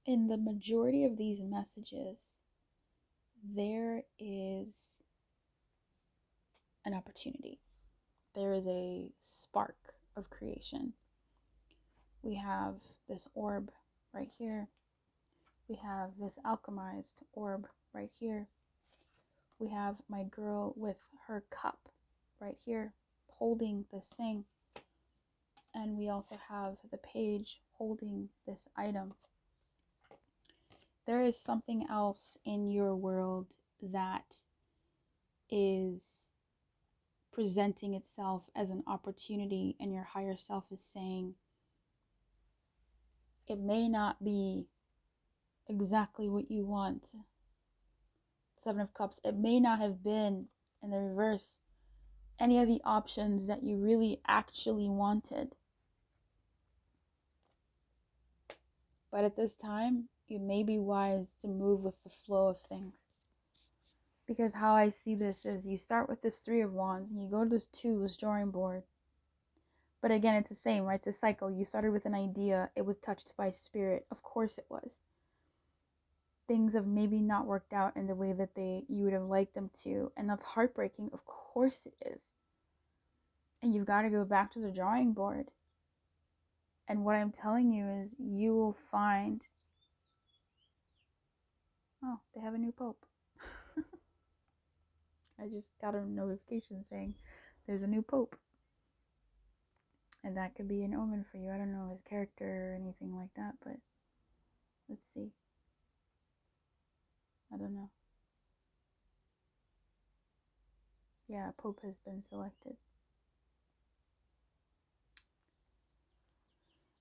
In the majority of these messages, there is an opportunity. There is a spark of creation. We have this orb right here. We have this alchemized orb right here. We have my girl with her cup right here holding this thing. And we also have the page holding this item. There is something else in your world that is presenting itself as an opportunity, and your higher self is saying, it may not be exactly what you want. Seven of Cups, it may not have been, in the reverse, any of the options that you really actually wanted. But at this time, it may be wise to move with the flow of things. Because how I see this is, you start with this Three of Wands and you go to this Two, this drawing board. But again, it's the same, right? It's a cycle. You started with an idea. It was touched by spirit. Of course it was. Things have maybe not worked out in the way that you would have liked them to. And that's heartbreaking. Of course it is. And you've got to go back to the drawing board. And what I'm telling you is, you will find, oh, they have a new pope. I just got a notification saying there's a new pope. And that could be an omen for you. I don't know his character or anything like that, but let's see. I don't know. Yeah, a pope has been selected.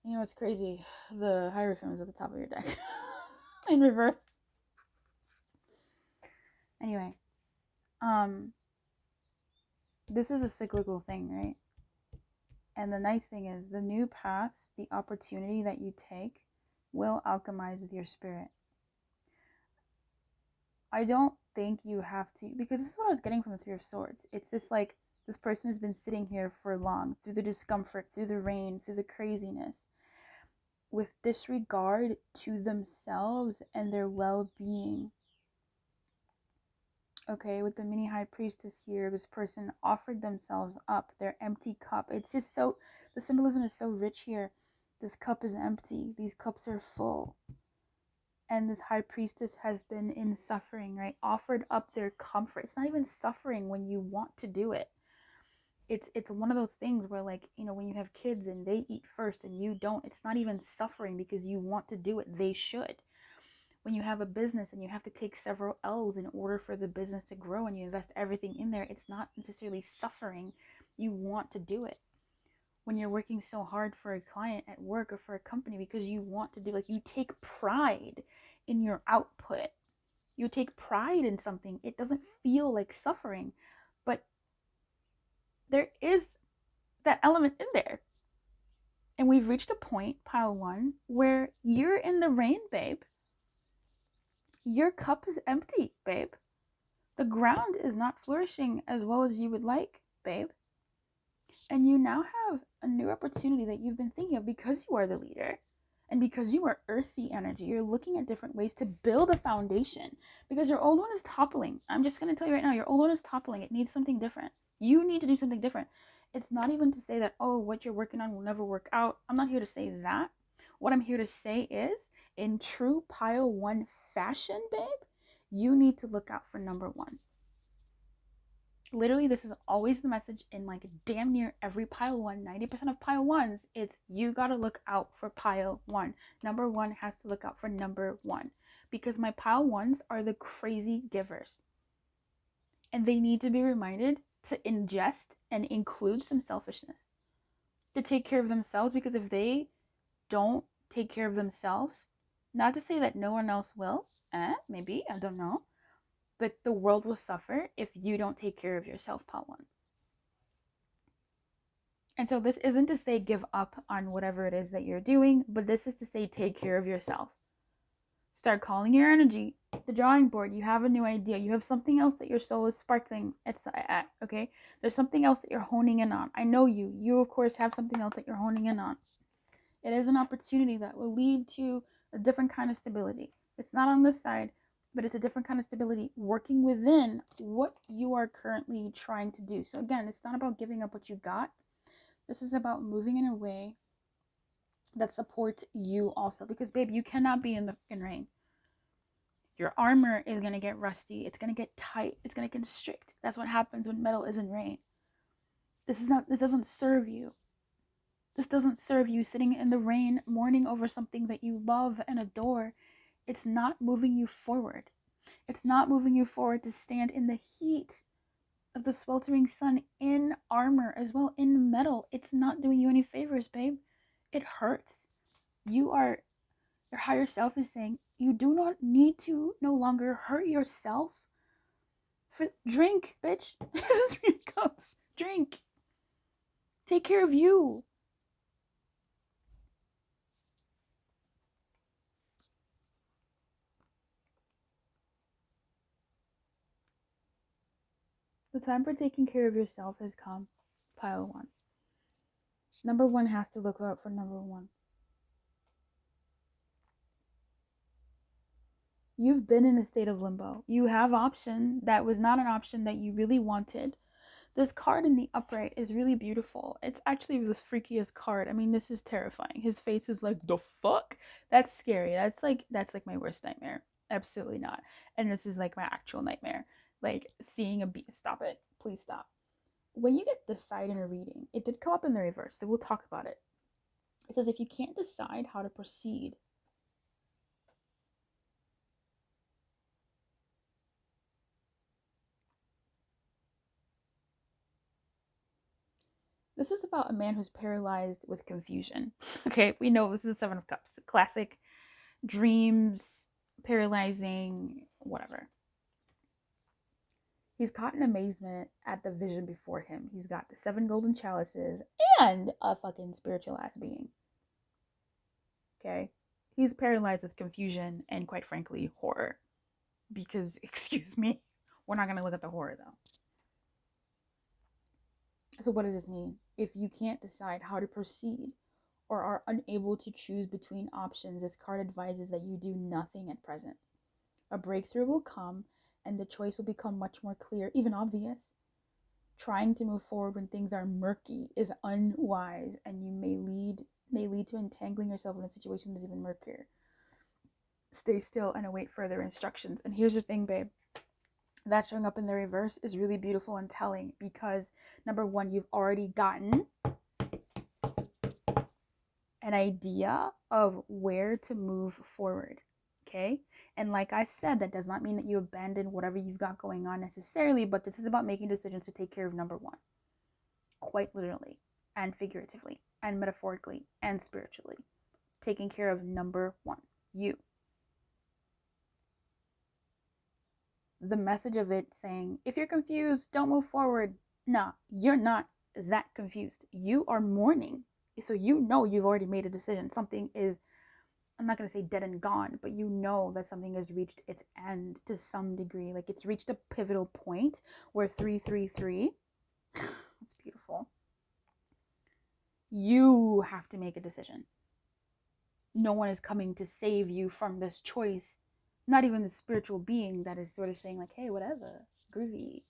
You know what's crazy? The Hierophant is at the top of your deck. In reverse. Anyway. This is a cyclical thing, right? And the nice thing is the new path, the opportunity that you take will alchemize with your spirit. I don't think you have to, because this is what I was getting from the Three of Swords. It's just like this person has been sitting here for long, through the discomfort, through the rain, through the craziness, with disregard to themselves and their well-being. Okay, with the mini high priestess here, this person offered themselves up, their empty cup. It's just so, the symbolism is so rich here. This cup is empty, these cups are full. And this high priestess has been in suffering, right? Offered up their comfort. It's not even suffering when you want to do it. It's one of those things where, like, you know, when you have kids and they eat first and you don't, it's not even suffering because you want to do it. They should. When you have a business and you have to take several L's in order for the business to grow and you invest everything in there, it's not necessarily suffering. You want to do it. When you're working so hard for a client at work or for a company because you want to do, like, you take pride in your output. You take pride in something. It doesn't feel like suffering, but there is that element in there. And we've reached a point, pile one, where you're in the rain, babe. Your cup is empty, babe. The ground is not flourishing as well as you would like, babe. And you now have a new opportunity that you've been thinking of because you are the leader and because you are earthy energy. You're looking at different ways to build a foundation because your old one is toppling. I'm just going to tell you right now, your old one is toppling. It needs something different. You need to do something different. It's not even to say that, oh, what you're working on will never work out. I'm not here to say that. What I'm here to say is, in true pile one fashion, babe, you need to look out for number one. Literally, this is always the message in, like, damn near every pile one. 90% of pile ones, it's you gotta look out for pile one. Number one has to look out for number one, because my pile ones are the crazy givers, and they need to be reminded to ingest and include some selfishness, to take care of themselves, because if they don't take care of themselves, not to say that no one else will, maybe, I don't know, but the world will suffer if you don't take care of yourself, pile one. And so this isn't to say give up on whatever it is that you're doing, but this is to say take care of yourself. Start calling your energy, the drawing board. You have a new idea. You have something else that your soul is sparkling at, okay? There's something else that you're honing in on. I know you. You, of course, have something else that you're honing in on. It is an opportunity that will lead to a different kind of stability. It's not on this side, but it's a different kind of stability working within what you are currently trying to do. So again, it's not about giving up what you got. This is about moving in a way that supports you also. Because, babe, you cannot be in the fucking rain. Your armor is going to get rusty. It's going to get tight. It's going to constrict. That's what happens when metal is in rain. This doesn't serve you. This doesn't serve you sitting in the rain, mourning over something that you love and adore. It's not moving you forward. It's not moving you forward to stand in the heat of the sweltering sun in armor as well, in metal. It's not doing you any favors, babe. It hurts. Your higher self is saying you do not need to no longer hurt yourself. Drink, bitch. 3 cups. Drink. Take care of you. The time for taking care of yourself has come. Pile one. Number one has to look out for number one. You've been in a state of limbo. You have option that was not an option that you really wanted. This card in the upright is really beautiful. It's actually the freakiest card. I mean, this is terrifying. His face is like, the fuck? That's scary. That's like my worst nightmare. Absolutely not. And this is like my actual nightmare. like seeing a bee. Stop it. Please stop. When you get decide in a reading, it did come up in the reverse, so we'll talk about it. It says if you can't decide how to proceed, this is about a man who's paralyzed with confusion. Okay, we know this is the Seven of Cups. Classic dreams, paralyzing, whatever. He's caught in amazement at the vision before him. He's got the 7 golden chalices and a fucking spiritual ass being. Okay? He's paralyzed with confusion and, quite frankly, horror. Because, excuse me, we're not going to look at the horror though. So, what does this mean? If you can't decide how to proceed or are unable to choose between options, this card advises that you do nothing at present. A breakthrough will come and the choice will become much more clear, even obvious. Trying to move forward when things are murky is unwise, and you may lead to entangling yourself in a situation that's even murkier. Stay still and await further instructions. And here's the thing, babe. That showing up in the reverse is really beautiful and telling because, number one, you've already gotten an idea of where to move forward. Okay? And like I said, that does not mean that you abandon whatever you've got going on necessarily, but this is about making decisions to take care of number one. Quite literally, and figuratively, and metaphorically, and spiritually. Taking care of number one, you. The message of it saying, if you're confused, don't move forward. Nah, you're not that confused. You are mourning. So you know you've already made a decision. Something is, I'm not going to say dead and gone, but you know that something has reached its end to some degree. Like it's reached a pivotal point where 333, it's beautiful. You have to make a decision. No one is coming to save you from this choice. Not even the spiritual being that is sort of saying like, hey, whatever, groovy.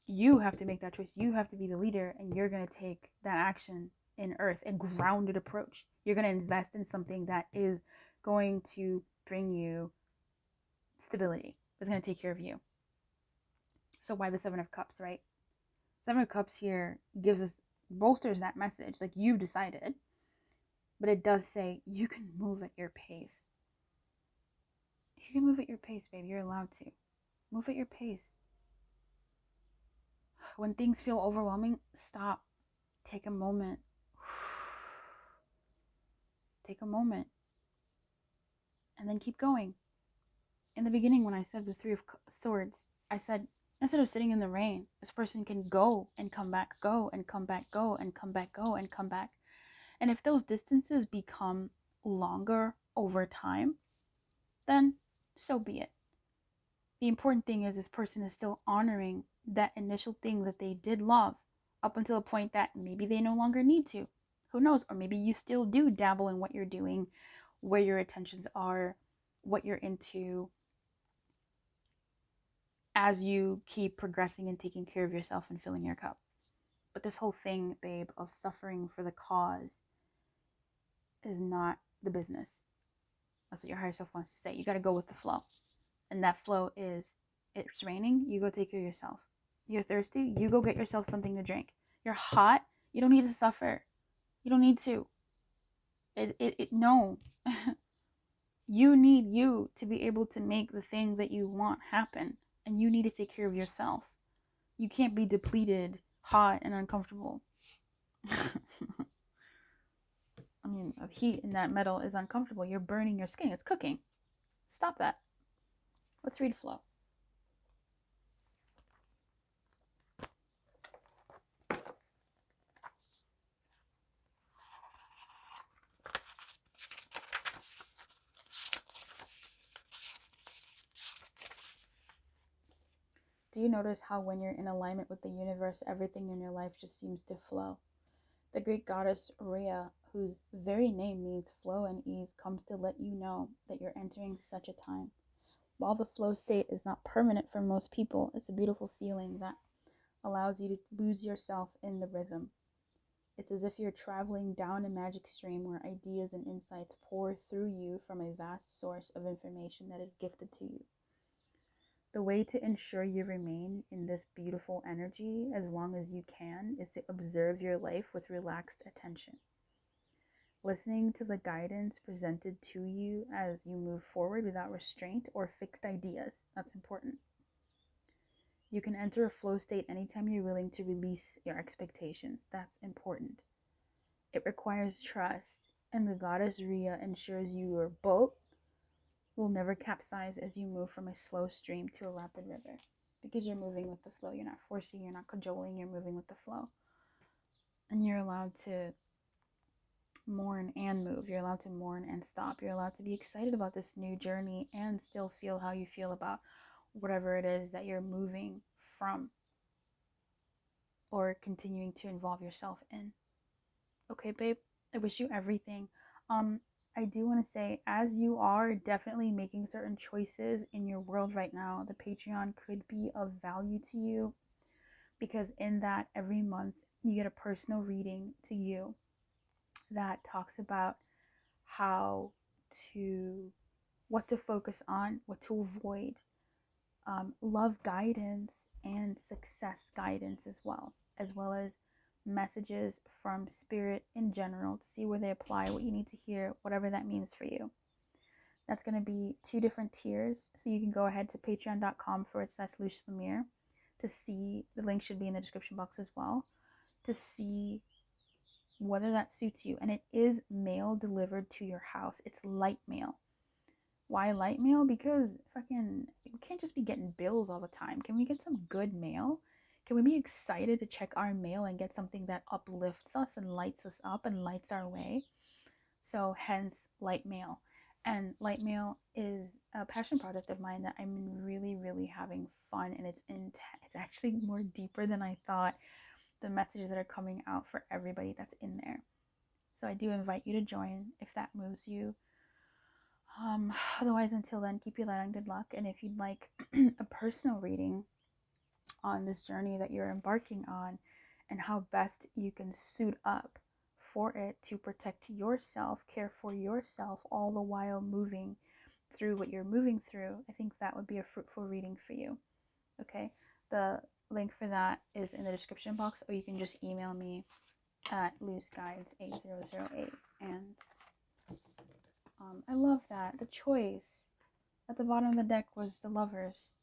You have to make that choice. You have to be the leader, and you're going to take that action in earth, a grounded approach. You're going to invest in something that is going to bring you stability. It's going to take care of you. So why the 7 of Cups, right? 7 of Cups here gives us, bolsters that message. Like you've decided, but it does say you can move at your pace. You can move at your pace, babe. You're allowed to. Move at your pace. When things feel overwhelming, stop. Take a moment. Take a moment. And then keep going. In the beginning, when I said the 3 of Swords, I said, instead of sitting in the rain, this person can go and come back, go and come back, go and come back, go and come back. And if those distances become longer over time, then so be it. The important thing is this person is still honoring that initial thing that they did love up until a point that maybe they no longer need to. Who knows? Or maybe you still do dabble in what you're doing, where your attentions are, what you're into, as you keep progressing and taking care of yourself and filling your cup. But this whole thing, babe, of suffering for the cause is not the business. That's what your higher self wants to say. You got to go with the flow. And that flow is, it's raining, you go take care of yourself. You're thirsty, you go get yourself something to drink. You're hot, you don't need to suffer. You don't need to. No. You need you to be able to make the thing that you want happen. And you need to take care of yourself. You can't be depleted, hot, and uncomfortable. I mean, heat in that metal is uncomfortable. You're burning your skin. It's cooking. Stop that. Let's read flow. Do you notice how when you're in alignment with the universe, everything in your life just seems to flow? The Greek goddess Rhea, whose very name means flow and ease, comes to let you know that you're entering such a time. While the flow state is not permanent for most people, it's a beautiful feeling that allows you to lose yourself in the rhythm. It's as if you're traveling down a magic stream where ideas and insights pour through you from a vast source of information that is gifted to you. The way to ensure you remain in this beautiful energy as long as you can is to observe your life with relaxed attention. Listening to the guidance presented to you as you move forward without restraint or fixed ideas. That's important. You can enter a flow state anytime you're willing to release your expectations. That's important. It requires trust, and the goddess Rhea ensures your boat will never capsize as you move from a slow stream to a rapid river, because you're moving with the flow. You're not forcing, you're not cajoling, you're moving with the flow. And you're allowed to mourn and move. You're allowed to mourn and stop. You're allowed to be excited about this new journey and still feel how you feel about whatever it is that you're moving from or continuing to involve yourself in. Okay, babe, I wish you everything. I do want to say, as you are definitely making certain choices in your world right now, the Patreon could be of value to you, because in that, every month you get a personal reading to you that talks about how to, what to focus on, what to avoid, love guidance and success guidance as well as messages from spirit in general to see where they apply, what you need to hear, whatever that means for you. That's going to be 2 different tiers, so you can go ahead to patreon.com/Lumiere to see, the link should be in the description box as well, to see whether that suits you. And it is mail delivered to your house. It's LightMail. Why LightMail? Because fucking, we can't just be getting bills all the time. Can we get some good mail? Can we be excited to check our mail and get something that uplifts us and lights us up and lights our way? So hence LightMail. And LightMail is a passion project of mine that I'm really, really having fun, and it's actually more deeper than I thought, the messages that are coming out for everybody that's in there. So I do invite you to join if that moves you. Otherwise, until then, keep your light on, good luck. And if you'd like a personal reading on this journey that you're embarking on and how best you can suit up for it to protect yourself, care for yourself, all the while moving through what you're moving through, I think that would be a fruitful reading for you. Okay, the link for that is in the description box, or you can just email me at looseguides8008. And I love that. The choice at the bottom of the deck was the Lovers.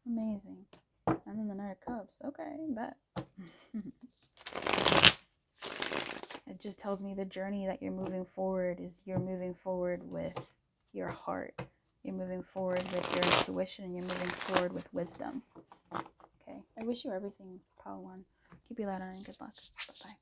Amazing. And then the Knight of Cups. Okay, bet. It just tells me the journey that you're moving forward is you're moving forward with your heart. You're moving forward with your intuition. You're moving forward with wisdom. Okay, I wish you everything, Power One. Keep your light on and good luck. Bye-bye.